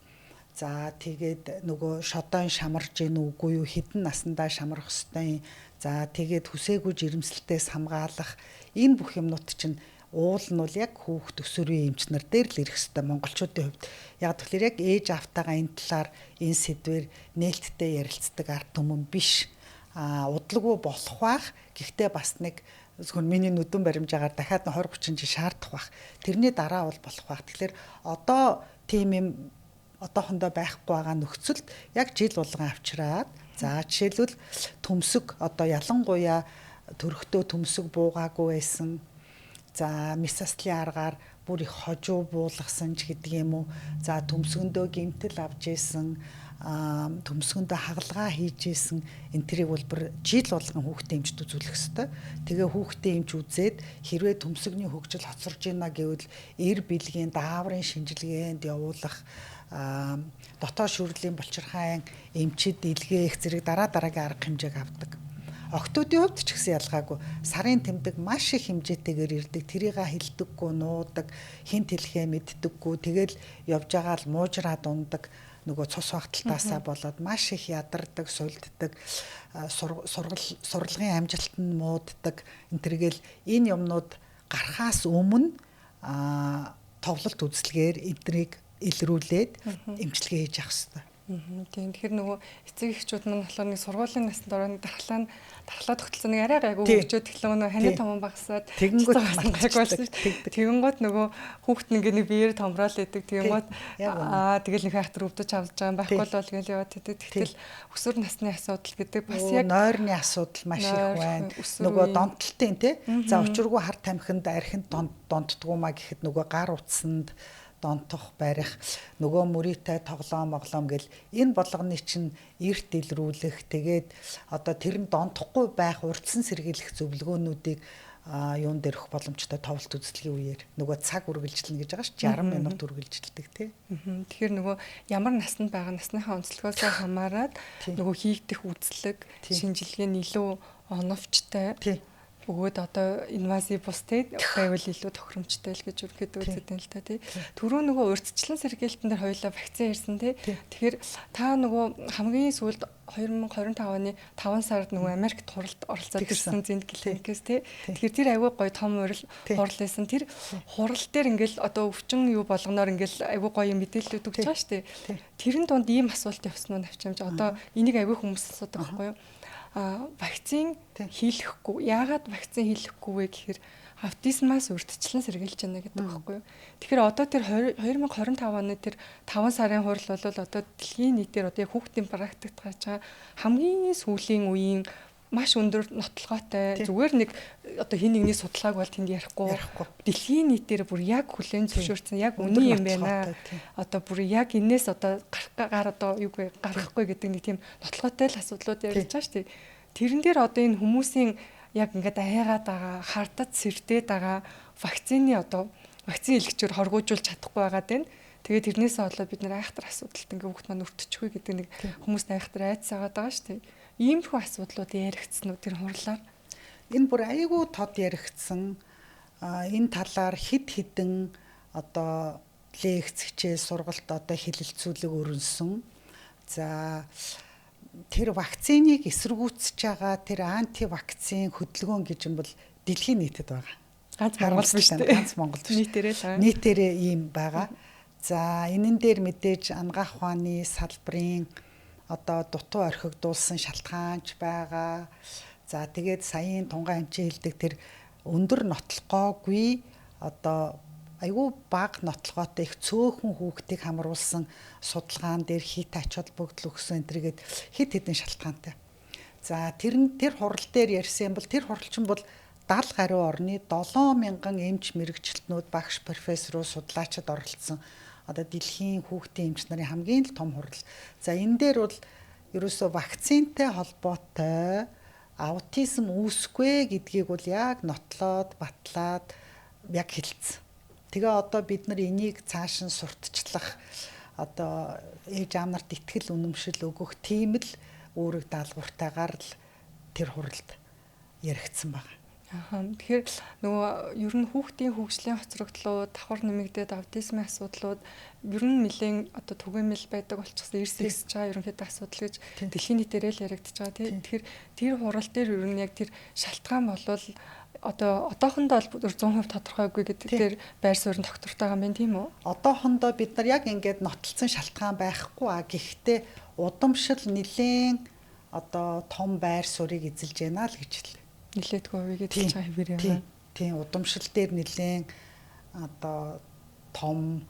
За тэгээд нөгөө шодойн шамарж гин үгүй юу, хэдэн наснда шамрах ёстой. За тэгээд хүсээгүй жирэмслэлтээс хамгаалах. Энэ бүх юмнууд чинь уул нь бол яг хүүхд өсвөрийн эмчнэр дээр л ирэх ёстой монголчуудын хувьд. Яг тэгэхээр яг ээж автайгаа энэ талаар энэ сэдвээр нээлттэй ярилцдаг ард түмэн биш. Удалгүй болох бах. Гэхдээ бас нэг зөвхөн миний нүдэн баримжаагаар дахиад 20-30 жил шаардах бах. Тэрний дараа бол болох бах. Тэгэхээр одоо тийм юм одоохондоо байхгүй байгаа нөхцөлд яг жил болгон авчираад за жишээлбэл төмсөг одоо ялангуяа төрхтөө төмсөг буугаагүй байсан. За месаслын аргаар бүр их хожуу буулгасан ч гэдэг юм уу. За төмсгөндөө гэмтэл авч ийсэн, төмсгөндөө хагалгаа хийж ийсэн энэ тэрийг бол бүр жил болгон хүүхдээ эмчд үзүүлэх ёстой. Тэгээ хүүхдээ эмч үзээд хэрвээ төмсгний хөгжил хоцорж ийна гэвэл эр бэлгийн дааврын шинжилгээнд явуулах дотоод шүүрлийн булчирхайн эмчид илгээх зэрэг дараагийн арга хэмжээг авдаг. Охтуудын хувьд ч гэсэн ялгаагүй сарын тэмдэг маш их хэмжээтэйгээр ирдэг. Тэрийг хилдэггүй, нуудаг, хинт хэлхээ мэддэггүй. Тэгэл явж байгаа л муужраад ундаг. Нөгөө цус багталтаасаа болоод маш их ядардаг, сулддаг, сургалтын амжилтанд мууддаг. Энтергээл энэ юмнууд гарахаас өмнө товлолт үзлэгээр эднийг илрүүлээд эмчилгээ хийж явах хэрэгтэй. Тийм тэгэхээр нөгөө эцэг эхчүүд маань болохоор нэг сургуулийн наснд ороод дархлаа тогтолцоо нэг арай гайгүй хөгжөөд тэглэн нөгөө ханы томон багсаад тэгэнгүүт нөгөө хүүхэд нэг биеэр томрол идэг тэгэнгүүт тэгэл нэг хайхтар өвдөж авч байгаа байхгүй л бол гэл яваад идэг. Тэгтэл өсвөр насны асуудал гэдэг бас яг нойрны асуудал маш их байна. Нөгөө донтолтын тий. За учиргүй хар тамхинд архинд донтдгоо маа гэхэд нөгөө гар утсанд донтох барих нөгөө мөрийтэй тоглоом гэл энэ болгоны чинь эрт илрүүлэх тэгээд одоо тэр нь донтохгүй байх урдсан сэргийлэх зөвлөгөөнүүдийг юун дээр өгөх боломжтой товлт үзлэгийн үеэр нөгөө цаг үргэлжлэнэ гэж байгаа ш 60 минут үргэлжилдэг тий. Тэгэхээр нөгөө ямар наснд байгаа насныхаа онцлогоос хамаарат нөгөө хийгдэх үзлэг шинжилгээ нь илүү оновчтой өгөөд одоо инвазив бус тий байвал илүү тохиромжтой л гэж үргэлж үздэг юм л та тий. Түрүү нөгөө урьдчилан сэргээлтэн дээр хоёулаа вакцин ирсэн тий. Тэгэхээр та нөгөө хамгийн сүүлд 2025 оны 5 сард нөгөө Америкт хуралд оролцоод ирсэн зэнд клиникээс тий. Тэгэхээр тэр аягүй гоё том хурал байсан. Тэр хурал дээр ингээл одоо өвчин юу болгоноор ингээл аягүй гоё мэдээлэлүүд өгч байгаа шүү дээ. Тэрэн донд ийм асуулт явсан нь авчимж одоо энийг аягүй хүмүүс асуудаг байхгүй юу? Вакцин хийлэхгүй. Яагаад вакцин хийлэхгүй вэ гэхээр аутизмаас урьдчилан сэргийлж байна гэдэг байхгүй юу. Тэгэхээр одоо тэр 2025 оны тэр 5 сарын хурал бол одоо дэлхийн нийтээр одоо хүүхдийн практикт гарч байгаа хамгийн сүүлийн үеийн маш өндөр нотлогоотой зүгээр нэг одоо хин нэгний судалгааг бол тэнд ярихгүй дэлхийн нийтээр бүр яг хүлээн зөвшөөрсөн яг үний юм байна. Одоо бүр яг энэс одоо гар одоо юу гэ гарахгүй гэдэг нэг тийм нотлогоотой л асуудлууд ярьж байгаа шүү дээ. Тэрэн дээр одоо энэ хүмүүсийн яг ингээд аяагаад байгаа хардад сэрдээд байгаа вакцины одоо вакцин илгэчээр хоргоожуулж чадахгүй байгаад байна. Тэгээд тэрнээсээ болоод бид нэр айхтар асуудалт ингээ хүүхд маань өртчихгүй гэдэг нэг хүмүүст айхтар айцсаагаад байгаа шүү дээ. Иймэрхүү асуудлууд яригдсан уу тэр хурлаар? Энэ бүр аягүй тод яригдсан. Энэ талаар хид хідэн одоо лекц хичээл сургалт одоо хэлэлцүүлэг өрнсөн. За тэр вакциныг эсэргүүцэж байгаа тэр антивакцин хөдөлгөөн гэж юм бол дэлхийн нийтэд байгаа. Ганц Монгол биш үү? Ганц Монгол биш. Нийтээрээ л. Нийтээрээ ийм байгаа. За энэн дээр мэдээж анагаах ухааны салбарын одоо дутуу орхигдуулсан шалтгаанч байгаа. За тэгээд саяын тунгаан эмчийн хэлдэг тэр өндөр нотлохгүйг одоо айгүй бага нотлогоотой их цөөхөн хүүхдийг хамруулсан судалгаан дээр хит ач холбогдол өгсөн энэ төргээд хит хэдэн шалтгаантай. За тэр хурал дээр ярьсан бол тэр хуралчин бол 70 гаруй орны 7000 эмч мэрэгчлэтнүүд багш профессор судлаачид оролцсон одоо дэлхийн хүүхдийн эмч нарын хамгийн том хурал. За энэ дээр бол ерөөсөө вакцинтай холбоотой аутизм үүсэхгүй гэдгийг бол яг нотлоод батлаад яг хэлсэн. Тэгээ одоо бид нар энийг цааш нь сурталчлах одоо ээж аав нарт итгэл үнэмшил өгөх тийм л үүрэг даалгавартайгаар л тэр хуралд яригдсан байна. Тэгэхээр нөгөө ер нь хүүхдийн хөгжлийн хоцрогдлууд, давхар нэмэгдээд аутизмын асуудлууд ер нь нэлээд одоо түгээмэл байдаг болчихсон эрс ихсэж байгаа ерөнхийдөө асуудал гэж дэлхийн нийтээрээ л яригдчихэж байгаа тийм. Тэгэхээр тэр хурал дээр ер нь яг тэр шалтгаан болвол одоо одоохондоо бол 100% тодорхойгүй гэдэг дээр байр суурь доктортой байгаа юм тийм үү? Одоохондоо бид нар яг ингээд нотолцсон шалтгаан байхгүй гэхдээ удамшил нэлээд одоо том байр суурийг эзэлж байна л гэж хэлээ. Нилээдгүй хувийг эзэлж байгаа хэвээр яа. Тийм удамшил дээр нэлээд одоо том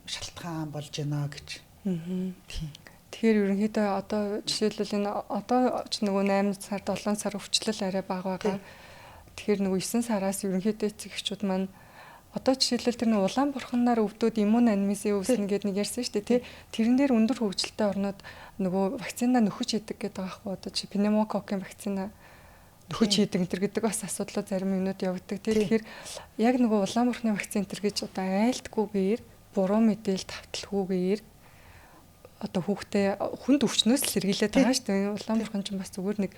шалтгаан болж байна гэж. Тийм. Тэгэхээр ерөнхийдөө одоо жишээлбэл энэ одоо ч нөгөө 8 сар 7 сар өвчлөл арай бага байгаа. Тэгэхээр нөгөө 9 сараас ерөнхийдөө эцэг эхчүүд маань одоо жишээлбэл тэр нөгөө улаан бурхнаар өвдөд иммун анемизи үүснэ гэдэг нэг ярьсан шүү дээ тий. Тэрэн дээр өндөр хөгжилтэй орнууд нөгөө вакцина нөхөж хийдэг гэдэг байгаа хгүй одоо чи пневмококкийн вакцина нөхөж хийдэг энэ гэдэг бас асуудлууд зарим юмнууд явагддаг тий. Тэгэхээр яг нөгөө улаан бурхны вакцин энэ гэж одоо айлтгүйгээр буруу мэдээлэл тавталгүйгээр одоо хүүхдээ хүнд өвчнөөс л сэргийлээд байгаа шүү дээ. Улаан бурхан ч бас зүгээр нэг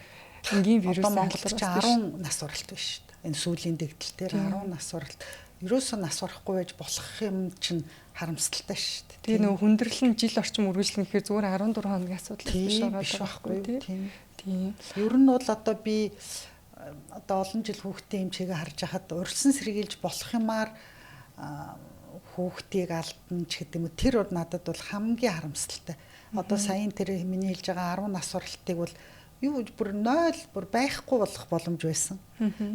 энгийн вирус Монголд 10 нас уралт биш шүү дээ. Энэ сүүлийн дэгдэл дээр 10 нас уралт. Ерөөсөө нас урахгүй байж болох юм чинь харамсалтай шүү дээ. Тэгээ нөгөө хүндрэл нь жил орчим үргэлжлэн гэхээр зүгээр 14 хоногийн асуудал биш байгаа байхгүй тийм. Ер нь бол одоо би одоо олон жил хүүхдийн эмчээгээ харж хахад урьдсан сэргийлж болох юмар хүүхдийг алдна ч гэдэг юм. Тэр бол надад бол хамгийн харамсалтай. Одоо саяын тэр миний хэлж байгаа 10 нас уралтыг бол юу бүр 0 бүр байхгүй болох боломж байсан.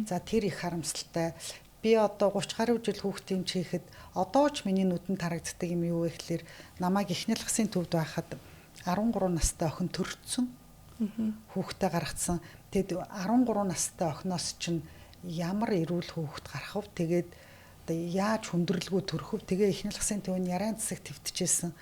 За тэр их харамсалтай. Би одоо 30 гаруй жил хүүхдийн эмч хийхэд одоо ч миний нүдэнд харагддаг юм юу вэ гэхэлэр намайг эхнэл хасын төвд байхад 13 настай охин төрчихсөн. Хүүхдээ гаргацсан. Тэгэд 13 настай охиноос чинь ямар эрүүл хүүхэд гарах вэ? Тэгээд одоо яаж хүндрэлгүй төрөх вэ? Тэгээ эхнэл хасын төвний яран засаг твтчихсэн.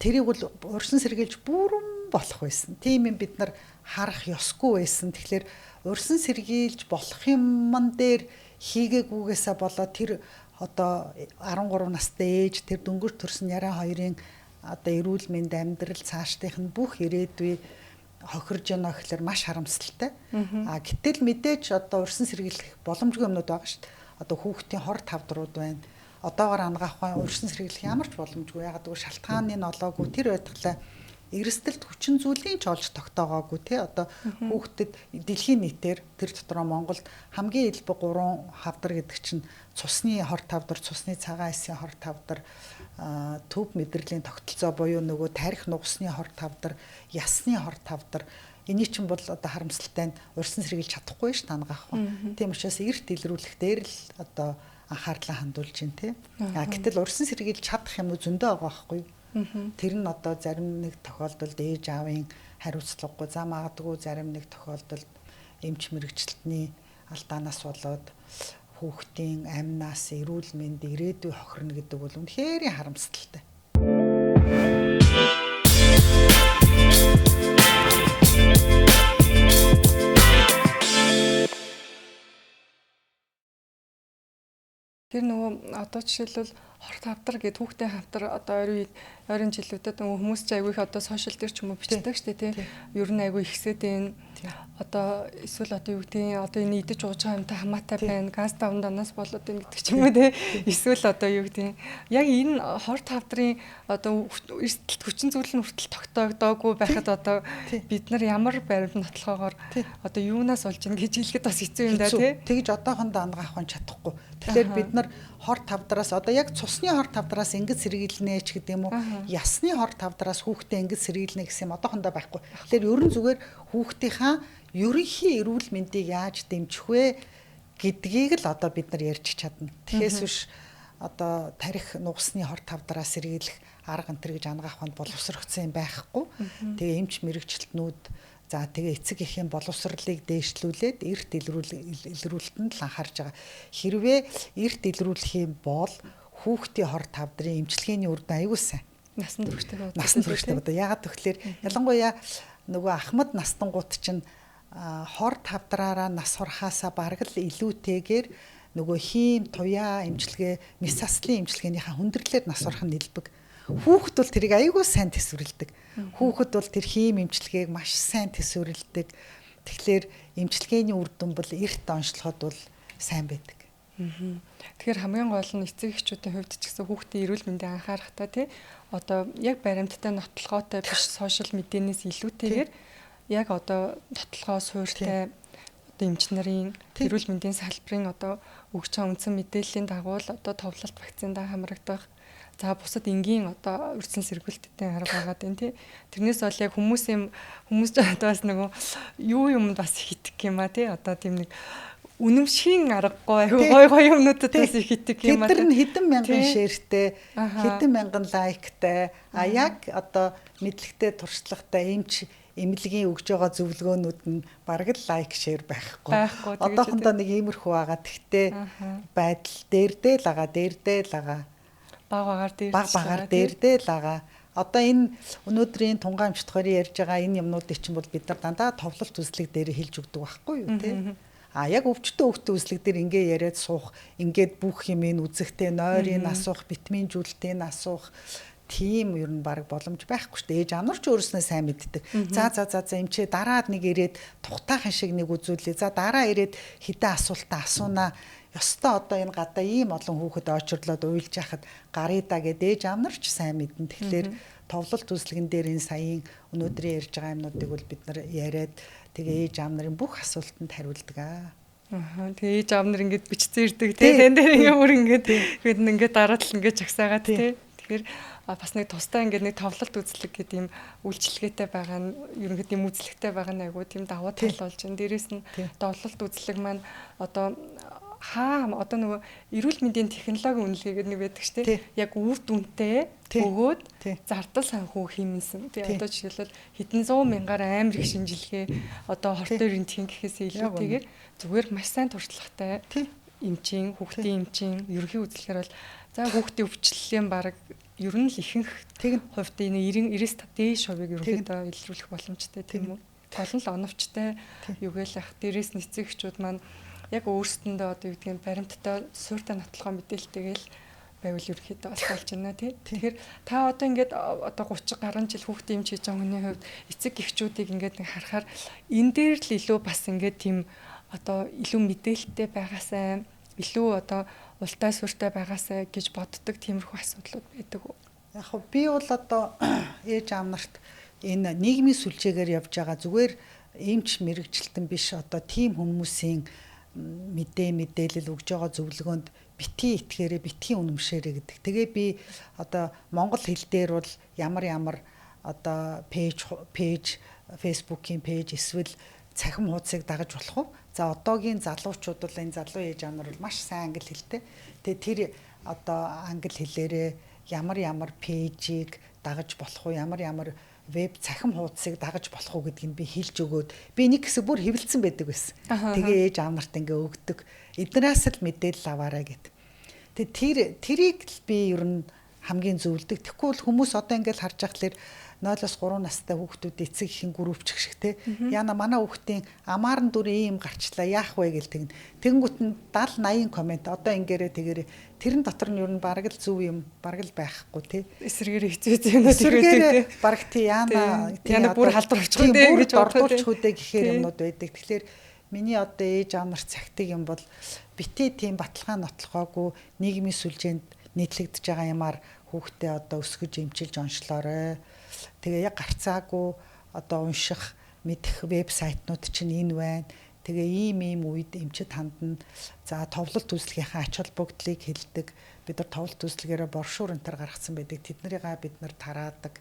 Тэрийг бол урьдсан сэргийлж бүрэн болох байсан. Тийм юм бид нар харах ёсгүй байсан. Тэгэхээр урьдсан сэргийлж болох юмн дээр хийгээгүйгээсээ болоод тэр одоо 13 настай ээж тэр дөнгөж төрсэн яран хоёрын одоо эрүүл мэнд амьдрал цаашдынх нь бүх ирээдүй хохирж яана гэхэлэр маш харамсалтай. Гэтэл мэдээж одоо урьдсан сэргийлэх боломжгүй юмнууд байгаа шүү дээ. Одоо хүүхдийн хор тавдрууд байна. Одоогоор ангаах урьдсан сэргийлэх ямар ч боломжгүй. Ягаад гэвэл шалтгааны нь олоогүй тэр байтугай эрсдэлт хүчин зүйлийн ч олж тогтоогоогүй тий. Одоо хүүхдэд дэлхийн нийтээр тэр дотроо Монголд хамгийн илбэг 3 хавдар гэдэг чинь цусны хор тавдар, цусны цагаан эсийн хор тавдар, төв мэдрэлийн тогтолцоо буюу нөгөө тарих нугасны хор тавдар, ясны хор тавдар. Эний чинь бол одоо харамсалтай нь урьдсан сэргийлж чадахгүй ш тангаах ба. Тийм учраас эрт илрүүлэх дээр л одоо анхаарлаа хандуулж байна тий. Гэтэл урьдсан сэргийлж чадах юм зөндөө байгаа байхгүй. Тэр нь одоо зарим нэг тохиолдолд ээж аавын хариуцлагагүй за магадгүй зарим нэг тохиолдолд эмч мэрэгчлэлтний алдаанаас болоод хүүхдийн амнаас эрүүл мэнд ирээдүй хохирно гэдэг бол үнэхээр харамсалтай. Тэр нөгөө одоо жишээлбэл хор тавдар гэдэг хүүхдийн хавдар одоо ойрын жилүүдэд нөгөө хүмүүс ч айгүй их одоо сошиал дээр ч юм уу бичдэг шүү дээ тий. Ер нь айгүй ихсээд байна. одоо эсвэл одоо юу гэдгийг одоо энэ идэж ууж байгаа юмтай хамаатай байна. Газ давнданаас болоод байна гэдэг ч юм уу те. Эсвэл одоо юу гэдгийг яг энэ хор тавдрын одоо эрсдэлт хүчин зүйл нь хүртэл тогтоогдоогүй байхад одоо бид нар ямар баримт нотлохоогоор одоо юунаас олж ийн гэж хэлэхэд бас хэцүү юм да тий. Тэгж одоохондоо ангахын чадахгүй. Тэгэхээр бид нар хор тавдраас одоо яг цусны хор тавдраас ингэж сэргийлнэ ч гэдэг юм уу. Ясны хор тавдраас хүүхдээ ингэж сэргийлнэ гэсэн юм одоохондоо байхгүй. Тэгэхээр ерөн зүгээр хүүхдийнхаа ерөнхий эрүүл мэндийг яаж дэмжих вэ гэдгийг л одоо бид нар ярьж чадна. Тэгэхээс биш одоо тарих нугасны хор тавдраас сэргийлэх арга энэ гэж ангаханд боловсрогдсон юм байхгүй. Тэгээ эмч мэрэгчлэтнүүд за тэгээ эцэг эхийн боловсролыг дээшлүүлээд эрт илрүүлэлтэнд л анхаарж байгаа. Хэрвээ эрт илрүүлэх юм бол хүүхдийн хор тавдрын эмчилгээний үр дүн аюул сайн. Насан турштай одоо яагаад тэгэхээр ялангуяа нөгөө ахмад настангууд чинь хор тавдраараа нас хурахаасаа бараг л илүүтэйгээр нөгөө хийм туяа эмчилгээ месаслын эмчилгээнийхээ хүндрэлээр нас хурах нь нэлбэг. Хүүхэд бол тэрийг аюул сайн төсвөрлөдөг. Хүүхэд бол тэр хийм эмчилгээг маш сайн төсвөрлөдөг. Тэгэхээр эмчилгээний үр дүн бол эрт онцлоход бол сайн байдаг. Тэгэхээр хамгийн гол нь эцэг эхчүүдийн хувьд ч гэсэн хүүхдийн эрүүл мэндийг анхаарахтаа тий одоо яг баримттай нотлохоотой биш сошиал медианээс илүүтэйгээр яг одоо нотлохоо суурьтай одоо эмч нарын эрүүл мэндийн салбарын одоо өгч байгаа үндсэн мэдээллийн дагуу л одоо товлолт вакциндаа хамрагдах за бусад энгийн одоо үрсэн сэргүүлтийн арга байгаа дээ тий. Тэрнээс бол яг хүмүүс одоо бас нөгөө юу юмд бас хитэх юм а тий одоо тийм нэг үнэмшийн аргагүй гой юмнуудад бас их хитэх юм а. Тэд нар хэдэн мянган шеэртэй, хэдэн мянган лайктай, яг одоо мэдлэгтэй туршлагатай эмч эмнэлгийн өгж байгаа зөвлөгөөнүүд нь бараг л лайк шеэр байхгүй. Одоохондоо нэг иймэрхүү байгаа. Тэгтээ байдал дээрдээ л байгаа. Баг багаар дээрдээ л байгаа. Одоо энэ өнөөдрийн тунгаан амжилт хоёрын ярьж байгаа энэ юмнуудыг чинь бол бид нар дандаа товлолт үзлэг дээр хэлж өгдөг байхгүй юу те. Яг өвчтөн хөвгтөн үзлэг дээр ингээ яриад суух, ингээд бүх юм ин үзэхтэй нойрын асуух, витамин жүлтийн асуух тийм ер нь баг боломж байхгүй шүү дээ. Ээж амар ч өөрснөө сайн мэддэг. За эмчээ дараад нэг ирээд тухтайхан шиг нэг үзүүлээ. За дараа ирээд хэдэн асуултаа асуунаа. Ёстой одоо энэ гадаа ийм олон хүүхэд очирлоод уйлж яхад гарыдаа гэдэг ээж амар ч сайн мэднэ. Тэгэхээр товлолт үзлэгэн дээр энэ саяын өнөөдрийн ярьж байгаа юмнуудыг бол бид нар яриад тэгээ ээж аав нарын бүх асуултанд хариулдаг аа. Тэгээ ээж аав нар ингэж бичсэн ирдэг тий. Тэн дээр ямар ингэж бид ингээд дараад л ингэж жагсаагаад тий. Тэгэхээр бас нэг тусдаа ингээд нэг товлолт үзлэг гэдэг юм үйлчлэгээтэй байгаа нь ерөнхийдөө юм үзлэгтэй байгаа нь айгуу тийм давуу тал болж байна. Дээрээс нь товлолт үзлэг маань одоо одоо нөгөө эрүүл мэндийн технологи үнэлгээгээд нэг байдаг шүү дээ. Яг үр дүнтэй өгөөд зардал санхүү хиймэнсэн. Тэгээ одоо жишээлбэл хэдэн 100 мянгаар амар их шинжилгээ одоо хортой рентген гэхээсээ илүүтэйгээр зүгээр маш сайн туршлагатай эмчийн, хүүхдийн эмчийн ерөнхий үзлэхээр бол за хүүхдийн өвчлөлийн баг ер нь л ихэнх хувьд энэ 90-90 дээш хувийг ерөнхийдөө илрүүлэх боломжтой тийм үү. Олон л оновчтой юугээл ах дээрээс нь эцэг эхчүүд маань яг өөрсдөндөө одоо юу гэдгийг баримттай суурьтай нотлохоо мэдээлэлтэйгээл байвал ерөөхдөө бас болж байна тий. Тэгэхээр та одоо ингээд одоо 30 гаруй жил хүүхдийн эмч хийж байгаа хүний хувьд эцэг эхчүүдийг ингээд нэг харахаар энэ дээр л илүү бас ингээд тийм одоо илүү мэдээлэлтэй байгаасай илүү одоо ултай суурьтай байгаасай гэж боддог тиймэрхүү асуудлууд байдаг уу? Яг хөө би бол одоо ээж аав нарт энэ нийгмийн сүлжээгээр явж байгаа зүгээр эмч мэрэгчлэлтэн биш одоо тийм хүмүүсийн мэдээлэл өгж байгаа зөвлөгөөнд битгий итгээрээ битгий үнэмшээрээ гэдэг. Тэгээ би одоо монгол хэл дээр бол ямар одоо пэйж фэйсбүүкийн пэйж эсвэл цахим хуудсыг дагаж болох уу? За одоогийн залуучууд бол энэ залуу ээж аав нар бол маш сайн англи хэлтэй. Тэгээ тэр одоо англи хэлээрээ ямар пэйжийг дагаж болох уу? Ямар веб цахим хуудсыг дагаж болох уу гэдгийг би хэлж өгөөд би нэг хэсэг бүр хэвлэлцэн байдаг байсан. Тэгээ ээж аав нарт ингээ өгдөг. Эднээс л мэдээлэл аваарай гэд. Тэгээ тэрийг л би ер нь хамгийн зөвлөдөг. Тэгэхгүй бол хүмүүс одоо ингээл харж байхлаэр 0-3 настай хүүхдүүд эцэг ихийн гүрвчих шиг те. Яна манай хүүхдийн амаар нь дүр ийм гарчлаа яах вэ гэл тэгнэ. Тэгэнгүүт нь 70-80 комент одоо ингээрээ тэгэрээ тэрэн дотор нь юу н бараг л зөв юм бараг л байхгүй те. Эсрэгээр хэцүү юмнууд эсрэгээр бараг тий яна бүр халдварчих үү гэж ордуулчих үү гэхээр юмнууд байдаг. Тэгэхээр миний одоо ээж аав нарт цагтыг юм бол битээ тийм баталгаа нотлохоогүй нийгмийн сүлжээнд нийтлэгдэж байгаа юмар хүүхдээ одоо өсгөж эмчилж онцлоорой. Тэгээ яг гарцаагүй одоо унших мэдэх вебсайтнууд чинь энэ байна. Тэгээ ийм үед эмчид хандна. За товлолт үйлчлэгийнхаа ач холбогдлыг хэлдэг. Бид нар товлолт үйлчлэгээрээ боршуур энтер гаргацсан байдаг. Тэднэрийгээ бид нар тараадаг.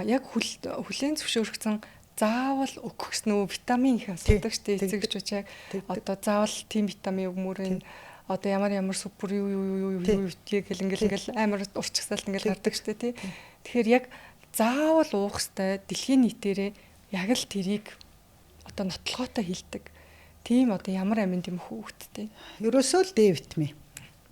Яг хүлээн зөвшөөрөгдсөн заавал өгөх гэсэн нөө витамин их асуудаг шүү дээ. Эцэгчүүд яг одоо заавал тийм витамин өгмөрийн одоо ямар супер юу ингээл амар урчсаалт ингээл гардаг штэ тий. Тэгэхээр яг заавал уух хэвээр дэлхийн нийтээрээ яг л тэрийг одоо нотлохоотой хилдэг. Тийм одоо ямар аминд юм хүүхдтэй. Ерөөсөө л Д витамин.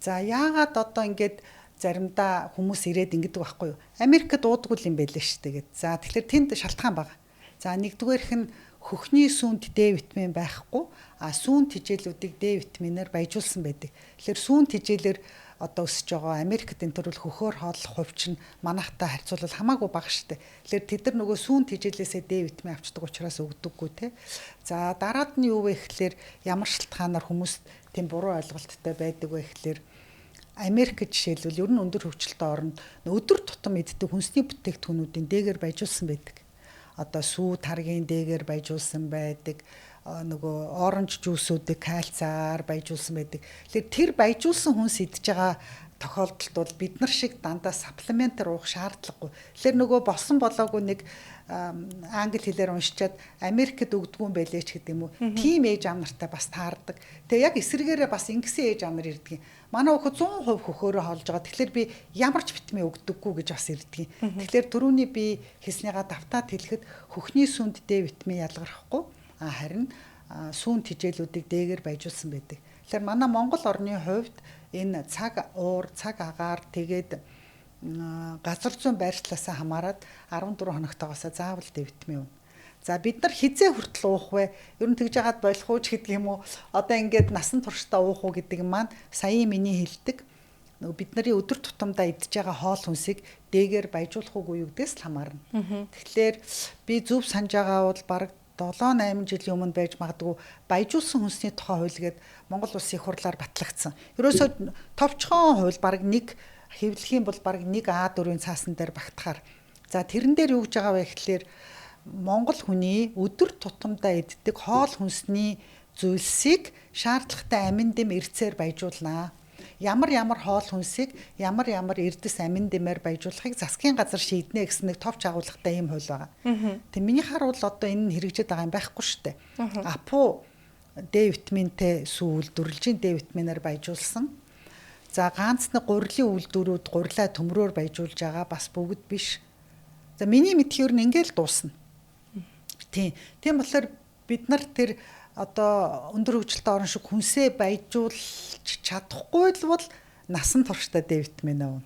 За яагаад одоо ингээд заримдаа хүмүүс ирээд ингэдэг байхгүй юу? Америкт уудаггүй юм байлээ штэ гэд. За тэгэхээр тэнд шалтгаан байгаа. За нэгдүгээрх нь хөхний сүүнд Д витамин байхгүй, сүүн тижээлүүдийг Д витаминаар баяжуулсан байдаг. Тэгэхээр сүүн тижээлэр одоо өсөж байгаа Америкт энэ төрөл хөхөөр хооллох хувь чинь манайхтай харьцуулбал хамаагүй бага штэ. Тэгэхээр тэд нар нөгөө сүүн тижээлээсээ Д витамин авчдаг учраас өгдөггүй те. За дараад нь юу вэ гэхлээр ямар шалтгаанаар хүмүүс тийм буруу ойлголттой байдаг вэ гэхлээр Америк жишээлбэл ер нь өндөр хөгжилтэй орнд өдөр тутам иддэг хүнсний бүтээгдэхүүнүүдийн дээгэр баяжуулсан байдаг. Одоо сүү таргийн дээгэр баяжуулсан байдаг. Нөгөө оранж жуусуудыг кальциар баяжуулсан байдаг. Тэгэхээр тэр баяжуулсан хүнс идж байгаа тохиолдолд бол бид нар шиг дандаа саплементээр уух шаардлагагүй. Тэгэхээр нөгөө болсон болоогүй нэг англи хэлээр уншичаад Америкт өгдгүүн байлээ ч гэдэг юм уу. Тим ээж аав нартай бас таардаг. Тэгээ яг эсрэгээрээ бас ингэсэн ээж аав нар ирдэг. Манай хүүхэд 100% хөхөөрөө хоолж байгаа. Тэгэхээр би ямар ч витамин өгдөггүй гэж бас ирдэг. Тэгэхээр түрүүний би хэлснийгаа давтаад хэлэхэд хөхний сүнд Д витамин ялгархгүй. Харин сүүн тижээлүүдийг дээгэр баяжуулсан байдаг. Тэгэхээр манай Монгол орны хувьд энэ цаг уур, цаг агаар тэгээд газар зүйн байршлаасаа хамаарат 14 хоногтойгоосоо заавал Д витамин өгнө. За бид нар хизээ хүртэл уух вэ? Ер нь тэгж яагаад болох уу ч гэдэг юм уу? Одоо ингээд насан туршдаа уух уу гэдэг маань саяын миний хэлдэг. Бид нарын өдөр тутамдаа идж байгаа хоол хүнсийг дээгэр баяжуулах уугүй юу гэдгээс л хамаарна. Тэгэхээр би зөв санаж байгаа бол бараг 7-8 жилийн өмнө байж магадгүй баяжуулсан хүнсний тухай хууль гээд Монгол Улсын их хурлаар батлагдсан. Ерөөсөө товчхон хууль бараг нэг хэвлэхийн бол бараг 1 А4-ийн цаасан дээр багтахаар. За тэрэн дээр юу гэж байгаа вэ гэхлээр Монгол хүний өдөр тутамдаа иддэг хоол хүнсний зүйлсийг шаардлагатай амин дэм эрцээр баяжуулнаа. Ямар хоол хүнсийг ямар эрдэс амин дэмээр баяжуулахыг засгийн газар шийднэ гэсэн нэг товч агуулгатай юм хууль байгаа. Тэг миний харуул одоо энэ нь хэрэгжиж байгаа юм байхгүй шүү дээ. Апу Д витаминтэй сүүл дүрлжийн Д витаминаар баяжуулсан. За ганц нэг гурилын үйлдвэрүүд гурилаа төмрөөр баяжуулж байгаа бас бүгд биш. За миний мэдхээр нь ингээл дуусна. Тийм болохоор бид нар тэр одоо өндөр хөгжилтэй орн шиг хүнсээ баяжуулж чадахгүй л бол насан туршдаа Д витамин авна.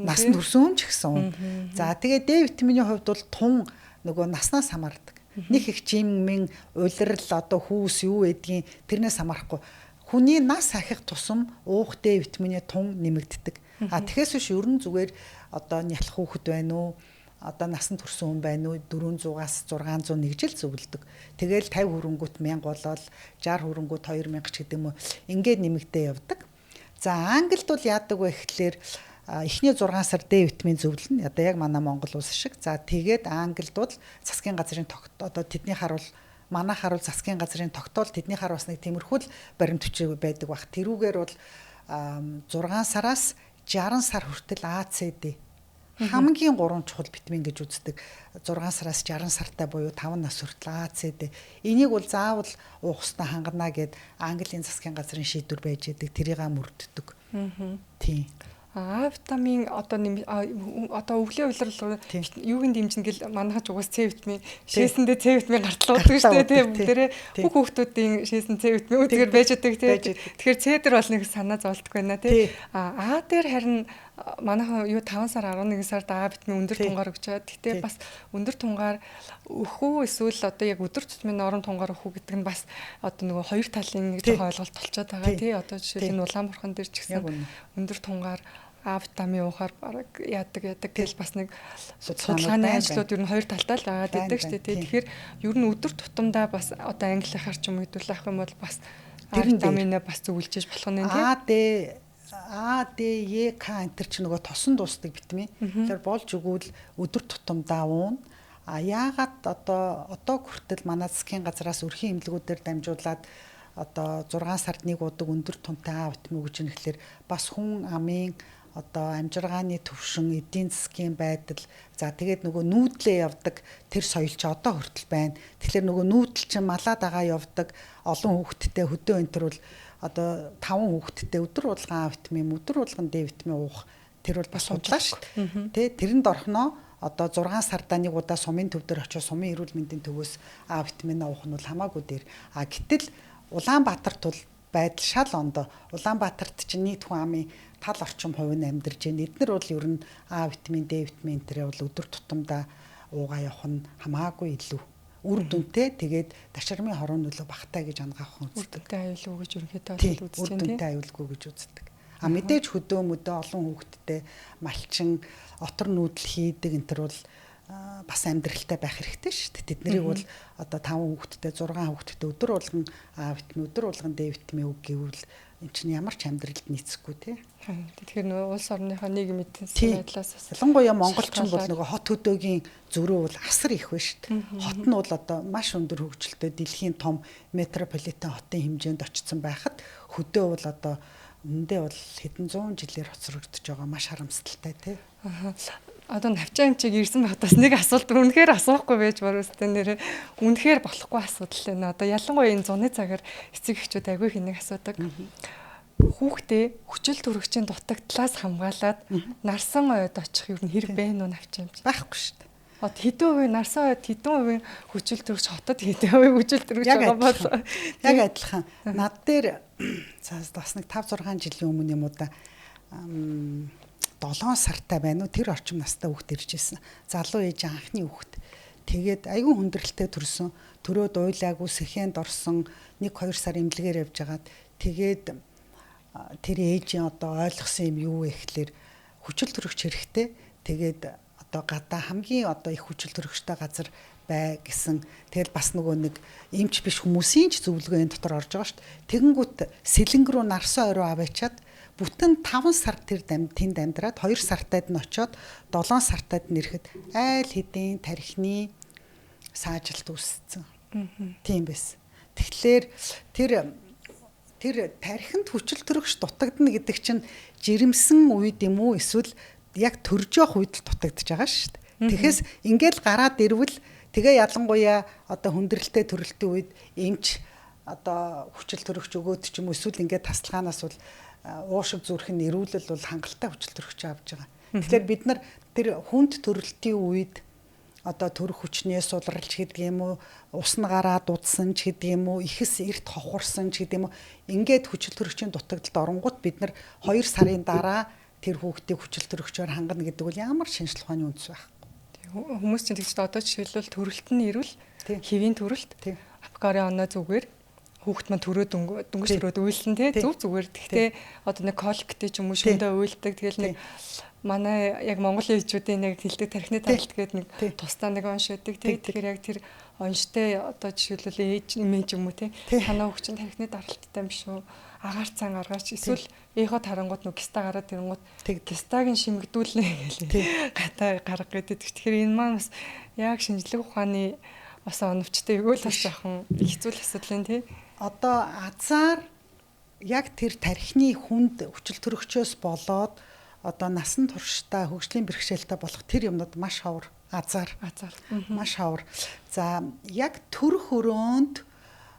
Насан турсан хүн ч гэсэн. За тэгээ Д витамины хувьд бол тун нөгөө наснаас хамаардаг. Нэг их жиммэн улирал одоо хүүс юу гэдгийг тэрнээс хамаарахгүй. Хүний нас ахих тусам уух Д витамины тун нэмэгддэг. Тэгэхээс биш ерөн зүгээр одоо нялх хүүхэд байна уу? Одоо насан турсан хүн байна уу 400-аас 600 нэг жил зөвлөдөг. Тэгэл 50 хөрөнгөт 1000 болоод 60 хөрөнгөт 2000 ч гэдэг юм уу. Ингээд нэмэгдээ явдаг. За Англид бол яадаг вэ гэхлээр эхний 6 сар Д витамин зөвлөнө. Одоо яг манай Монгол улс шиг. За тэгээд Англид бол засгийн газрын одоо тэдний харуул манайх харуул засгийн газрын тогтоол тэдний харуул бас нэг тиймэрхүү баримт бичиг байдаг бах. Тэрүүгээр бол 6 сараас 60 сар хүртэл АЦД хамгийн 3 чухал витамин гэж үздэг. 6 сараас 60 сартай буюу 5 нас хүртэл АЦД. Энийг бол заавал уух ёстой хангана гэд Английн засгийн газрын шийдвэр байж идэг. Тэрийг мөрддөг. Тийм. А витамин одоо одоо өвлийн улирал юуг нь дэмжинэ гэл манайхаж угаас С витамин шээсэндээ С витамин гартал уудаг шүү дээ тийм бүгдээрээ бүх хүүхдүүдийн шээсэн С витамин үгээр байж байгаа тийм. Тэгэхээр С дээр бол нэг санаа зовлтгүй байна тийм. А дээр харин манайхан юу 5 сар 11 сард А витамин өндөр тунгаар өгч байгаа. Гэтэ бас өндөр тунгаар өхөө эсвэл одоо яг өдөр тутмын орон тунгаар өхөө гэдэг нь бас одоо нөгөө хоёр талын нэг жоохон ойлголт болчиход байгаа тий. Одоо жишээл энэ Улаанбурхан дээр ч гэсэн өндөр тунгаар А витамин уухаар бараг яадаг тэгэл бас нэг судалгааны ажлууд ер нь хоёр талтай л байгаа гэдэг шүү дээ тий. Тэгэхээр ер нь өдөр тутамдаа бас одоо англиахаар ч юм хэдүүл авах юм бол бас А витаминаа бас зөвлөж болох нь тий. А, Д, Е, К энэ төр чи нөгөө тосон дуустдаг витамин. Тэгэхээр болж өгвөл өдөр тутамдаа уун. А яагаад одоо хүртэл манай засгийн газраас өрхийн эмнэлгүүдээр дамжуулаад одоо 6 сард нэг удаг өндөр тунтай А витамин өгж ийн гэхэлэр бас хүн амын одоо амжиргааны төвшин, эдийн засгийн байдал за тэгээд нөгөө нүүдлээ явдаг тэр соёл ч одоо хүртэл байна. Тэгэхээр нөгөө нүүдэл чинь малаад байгаа явдаг олон хүүхэдтэй хөдөө энэ төр бол одоо 5 хүүхэдтэй өдөр болгон А витамин, өдөр болгон Д витамин уух тэр бол бас судлаа шүү. Тэ тэрэнд орхноо одоо 6 сардаа нэг удаа сумын төв дээр очиж сумын эрүүл мэндийн төвөөс А витамин уух нь бол хамаагүй дээр. А гэтэл Улаанбаатарт бол байдал шал ондоо. Улаанбаатарт чинь нийт хүн амын тал орчим хувь нь амьдарч байна. Эднэр бол ер нь А витамин, Д витамин тэрэ бол өдөр тутамдаа уугаа явах нь хамаагүй илүү үр дүнтэй тэгээд ташрамын хорон нөлөө багтаа гэж ангаахан үздэг. Үр дүнтэй аюулгүй гэж ерөнхийдөө үздэг тийм. Үр дүнтэй аюулгүй гэж үздэг. А мэдээж хөдөө олон хүүхэдтэй малчин отор нүүдэл хийдэг энэ төр бол бас амьдралтай байх хэрэгтэй шүү дээ. Тэднийг бол одоо 5 хүүхэдтэй 6 хүүхэдтэй өдөр болгон А витамин, өдөр болгон Д витамин өг гэвэл энэ чинь ямар ч амьдралд нийцэхгүй тий. Тэгэхээр нөгөө улс орныхоо нийгэм эдийн засгийн байдлаас ялангуяа монголчин бол нөгөө хот хөдөөгийн зөрүү бол асар их байна шүү дээ. Хот нь бол одоо маш өндөр хөгжилтэй дэлхийн том метрополитен хотын хэмжээнд очсон байхад хөдөө бол одоо үндэ бол хэдэн зуун жилээр хоцрогдож байгаа маш харамсалтай тий. Одоо навчаа хэмчиг ирсэн байхдаас нэг асуулт үнэхээр асуухгүй байж баруустай нэрээ үнэхээр болохгүй асуудал байна. Одоо ялангуяа энэ зуны цагаар эцэг эхчүүд агүй хэнийг асуудаг. Хүүхдээ хүчил төрөгчийн дутагдлаас хамгаалаад нарсан ойд очих юм хэрэг байна уу навчаа хэмчиг? Байхгүй шүү дээ. Одоо хэдэн хувийн нарсан ойд хэдэн хувийн хүчил төрөгч хотод хэдэн хувийн хүчил төрөгч байгаа бол яг адилхан. Над дээр бас нэг 5 6 жилийн өмнө юм уу да 7 сартай байна уу тэр орчим настай хүүхд ирж ирсэн. Залуу ээж анхны хүүхд. Тэгээд аюун хүндрэлтэй төрсөн. Төрөөд уйлаагүй сэхэнд орсон 1-2 сар эмнэлгээр явж агаад тэгээд тэр ээжийн одоо ойлгосон юм юу вэ гэхлээр хүчил төрөгч хэрэгтэй. Тэгээд одоо гадаа хамгийн одоо их хүчил төрөгчтэй газар бай гэсэн. Тэгэл бас нөгөө нэг эмч биш хүмүүсийн ч зөвлөгөө энэ дотор орж байгаа шүү дээ. Тэгэнгүүт сэлэнг рүү нарсан орой аваачаад бүтэн 5 сар тэр тэнд амьдраад 2 сартад нь очоод 7 сартад нь ирэхэд айл хэдийн тархины саажилт үүссэн. Тийм байсан. Тэгэхээр тэр тархинд хүчил төрөгч дутагдана гэдэг чинь жирэмсэн үед юм уу эсвэл яг төрж явах үед л дутагдж байгаа шүү дээ. Тэгэхээс ингээл гараад ирвэл тэгээ ялангуяа одоо хүндрэлтэй төрөлтийн үед эмч одоо хүчил төрөгч өгөөд ч юм уу эсвэл ингээд тасалгаанаас бол уушиг зүрх нь эрүүлэл бол хангалттай хүчил төрөгч авч байгаа. Тэгэхээр бид нар тэр хүнд төрөлтийн үед одоо төрөх хүчнээ сулралч гэдэг юм уу, ус нь гараад удсан ч гэдэг юм уу, ихэс эрт хохорсон ч гэдэг юм уу, ингээд хүчил төрөгчийн дутагдалд оронгууд бид нар 2 сарын дараа тэр хүүхдийг хүчил төрөгчөөр хангана гэдэг бол ямар шинжлэх ухааны үндэс байхгүй. Хүмүүс чинь тэгж одоо жишээлбэл төрөлт нь ирвэл хэвийн төрөлт апкари оноо зүгээр хүүхэд маань төрөө дөнгөж төрөөд уйлсан тий зүг зүгээр. Гэхдээ одоо нэг коликтэй ч юм уу шөндөө уйлдаг. Тэгэл нэг манай яг Монголын ээжүүдийн нэг хилдэг тархины таралт гэдэг нэг тусдаа нэг онш өгдөг тий. Тэгэхээр яг тэр онштой одоо жишээлбэл ээж нэмэн ч юм уу тий. Танаа хүүхэд чинь тархины даралттай юм шүү. Агаар цан гаргаач эсвэл эхо тарангууд нүг киста гараад ирэнгууд кистагийн шимэгдүүлнэ гэл гата гарга гэдэг. Тэгэхээр энэ маань бас яг шинжлэх ухааны бас оновчтой өгөөл бас жоохон хэцүү асуудал юм тий. Одоо азар яг тэр тархины хүнд хүчил төрөгчөөс болоод одоо насан туршдаа хөгжлийн бэрхшээлтэй болох тэр юмнууд маш ховор азар маш ховор. За яг төрөх өрөөнд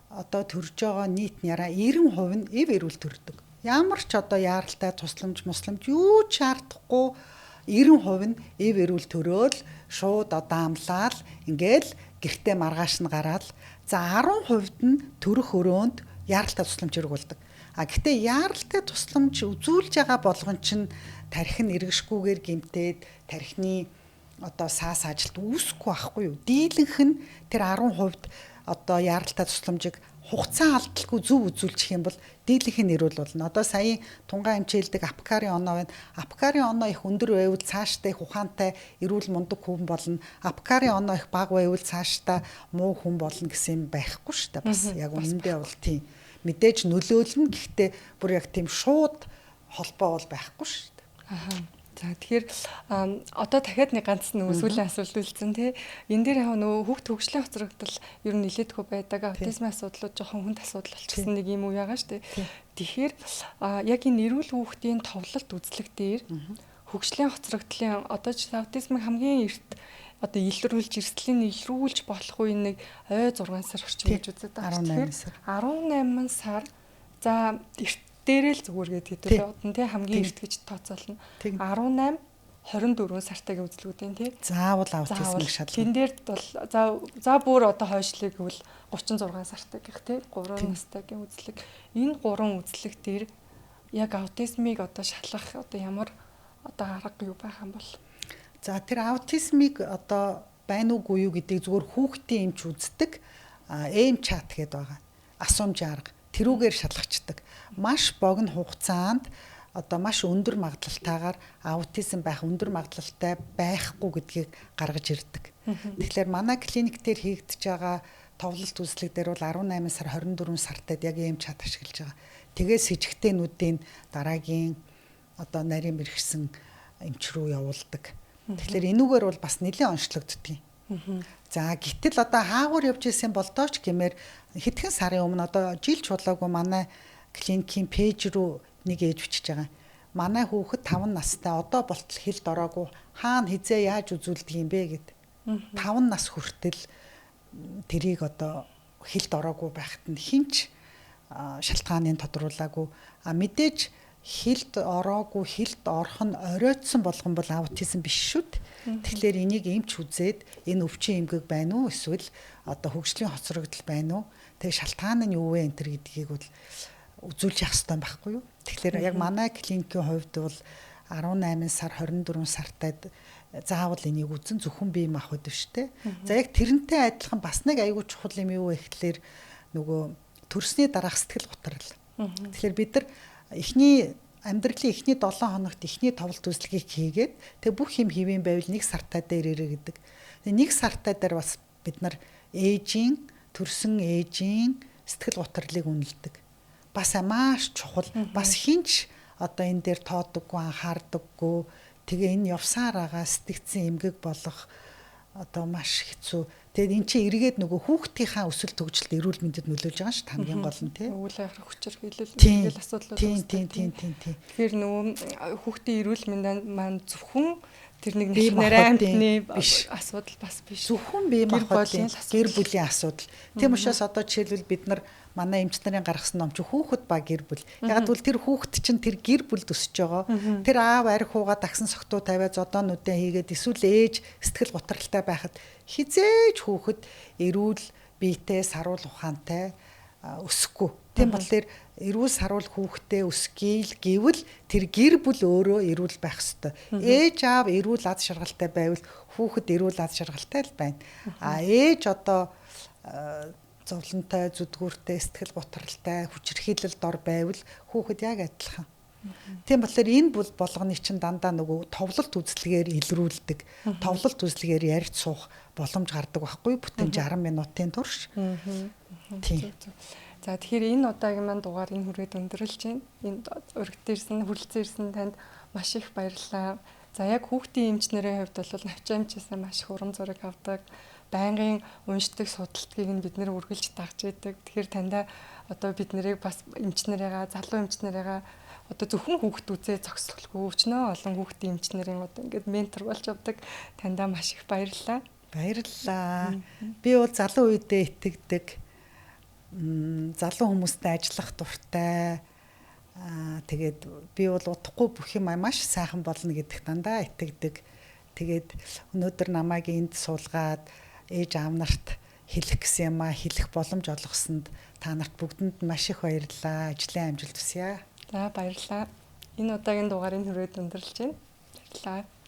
одоо төрж байгаа нийт нараа 90% нь эв эрүүл төрдөг. Ямар ч одоо яаралтай тусламж юу ч шаардахгүй 90% нь эв эрүүл төрөөл шууд одоо амлаад ингээл гэртээ маргааш нь гараад за 10% нь төрөх өрөөнд яаралтай тусламж хэрэгүүлдэг. А гэтээ яаралтай тусламж үзүүлж байгаа болгон чинь тархин эргэшгүйгээр гимтээд тархины одоо саас ажилт үүсэхгүй байхгүй юу? Дийлэнх нь тэр 10% одоо яаралтай тусламжийг хугацаа алдалгүй зөв үзүүлчих юм бол дийлэнх нь эрүүл болно. Одоо сая тунгаан эмчилдэг апкари оноо байна. Апкари оноо их өндөр байвал цаашдаа их ухаантай эрүүл мундаг хүн болно. Апкари оноо их бага байвал цаашдаа муу хүн болно гэсэн юм байхгүй шүү дээ. Бас яг үнэндээ бол тийм мэдээж нөлөөлнө. Гэхдээ бүр яг тийм шууд холбоо бол байхгүй шүү дээ. Аха. За тэгэхээр одоо дахиад нэг ганц нөгөө сүүлийн асуулт үлдсэн тий. Энэ дээр яг нөгөө хүүхд хөгжлийн хоцрогдол ер нь нэлээдгүй байдаг. Аутизмын асуудлууд жоохон хүнд асуудал болчихсон нэг юм уу яагаа штэ. Тэгэхээр яг энэ эрүүл хүүхдийн товлолт үзлэг дээр хөгжлийн хоцрогдлын одоо ч аутизмын хамгийн эрт одоо илрүүлж илрүүлж болох үе нэг ой 6 сар орчим гэж үздэг байгаа. 18 сар. За эрт дээрэл зүгүүргээд хэдүүлээ удаа тий хамгийн эрт гэж тооцоолно. 18 24 сартагийн үзлэгүүдийн тий. Заавал аутизм шалгах. Тэн дээр бол за бүр одоо хойшлыг гэвэл 36 сартагийнх тий 3 настайгийн үзлэг. Энэ 3 үзлэг дээр яг аутизмыг одоо шалгах одоо ямар одоо арга юу байх юм бол. За тэр аутизмыг одоо байна уугүй юу гэдгийг зүгээр хүүхдийн эмч үздэг. Эм чат гэдэг байгаа. Асуумж арга тэрүүгээр шалгачдаг. Маш богино хугацаанд одоо маш өндөр магадлалтайгаар аутизм байх, өндөр магадлалтай байхгүй гэдгийг гаргаж ирдэг. Тэгэхээр манай клиник дээр хийгдэж байгаа товлолт үзлэг дээр бол 18 сар 24 сартад яг эм чат ашиглаж байгаа. Тэгээс сэжигтэйнүүдийн дараагийн одоо нарийн мэрэгсэн эмч рүү явуулдаг. Тэгэхээр энүүгээр бол бас нэлээд онцлогддөг. За гítэл одоо хаагуур явж исэн болдооч гэмээр хэдхэн сарын өмнө одоо жил чулаагүй манай клиникийн пэйж рүү нэг ээж бичиж байгаа. Манай хүүхэд 5 настай одоо болтол хилд ороогүй хаана хизээ яаж үзүүлдэг юм бэ гэд. 5 нас хүртэл тэрийг одоо хилд ороогүй байхад нь хинч шалтгааныг тодруулаагүй. Мэдээж хилд ороогүй хилд орох нь оройтсон болгон бол аутизм биш шүү дээ. Тэгэхээр энийг эмч үзээд энэ өвчин эмгэг байна уу эсвэл одоо хөгжлийн хоцрогдол байна уу? Тэгээ шалтгаан нь юу вэ энэ төр гэдгийг бол үзүүлж явах хэрэгтэй байхгүй юу? Тэгэхээр яг манай клиникийн хувьд бол 18 сар 24 сартад заавал энийг үзэн зөвхөн бие махбод биштэй. За яг тэрнтэй адилхан бас нэг аягүй чухал юм юу вэ гэхэлэр нөгөө төрсний дараах сэтгэл готрол. Тэгэхээр бид нар эхний амьдралын эхний 7 хоногт эхний товлолт үзлэгийг хийгээд тэг бүх юм хэвэн байвал 1 сартаа дээр ирээ гэдэг. Тэг 1 сартаа дээр бас бид нар ээжийн төрсөн ээжийн сэтгэл готрлыг үнэлдэг. Бас маш чухал. Бас хинч одоо энэ дээр тоодоггүй анхаардаггүй. Тэгээ энэ явсаар байгаа сэтгцэн эмгэг болох одоо маш хэцүү. Тэгээд эн чинь эргээд нөгөө хүүхдийнхаа өсөлт төгжөлт эрүүл мэндэд нөлөөлж байгаа шүү дээ хамгийн гол нь тий. Өвөл ахрах хүчээр хилэл асуудлууд тийм. Тэгэхээр нөгөө хүүхдийн эрүүл мэнд маань зөвхөн тэр нэг нэрээ амтны асуудал бас биш. Зөвхөн бие махбодын гэр бүлийн асуудал. Тийм учраас одоо жишээлбэл бид нар манай эмч нарын гаргасан ном чи хүүхэд ба гэр бүл. Яг тэгвэл тэр хүүхэд чинь тэр гэр бүлд өсөж байгаа. Тэр аав арх хуугаа таксан согтуу тавиад зодоонуудаа хийгээд эсвэл ээж сэтгэл готролтой байхад хизээж хүүхэд эрүүл биетэй саруул ухаантай өсөхгүй. Тийм болохоор эрүүл саруул хүүхдээ өсгийл гэвэл тэр гэр бүл өөрөө эрүүл байх ёстой. Ээж аав эрүүл аз жаргалтай байвал хүүхэд эрүүл аз жаргалтай л байна. Ээж одоо зовлонтой, зүдгүүртэй, сэтгэл готролтой, хүчирхийлэлд ор байвал хүүхэд яг адилхан. Тийм болохоор энэ бол болгоны чинь дандаа нөгөө товлолт үзлэгээр илрүүлдэг. Товлолт үзлэгээр ярьж суух боломж гардаг байхгүй бүтэн 60 минутын турш. Тийм. За тэгэхээр энэ удаагийн маань дугаар энэ хүрээд өндөрлж байна. Энд өргөдөрсөн, хүрэлцэн танд маш их баярлалаа. За яг хүүхдийн эмч нарын хувьд бол навчаа эмчээсээ маш их урам зориг авдаг. Байнгын уншдаг судалдгийг нь бид нэр үргэлж дагж идэг. Тэгэхээр таньда одоо бид нарыг бас эмч нарыгаа, залуу эмч нарыгаа одоо зөвхөн хүүхд үзээ зогсохгүй өчнөө олон хүүхдийн эмч нарын одоо ингээд ментор болж авдаг. Таньда маш их баярлалаа. Баярлалаа. Би бол залуу үедээ итгэдэг. Залуу хүмүүстэй ажиллах дуртай. Тэгээд би бол удахгүй бүх юм маш сайхан болно гэдэгт дандаа итгэдэг. Тэгээд өнөөдөр намайг энд суулгаад ээж аав нарт хэлэх гэсэн юм хэлэх боломж олгосонд та нарт бүгдэнд маш их баярлалаа. Ажлын амжилт хүсье. За баярлалаа. Энэ удаагийн дугаарыг хүрээд өндөрлж байна. Баярлалаа.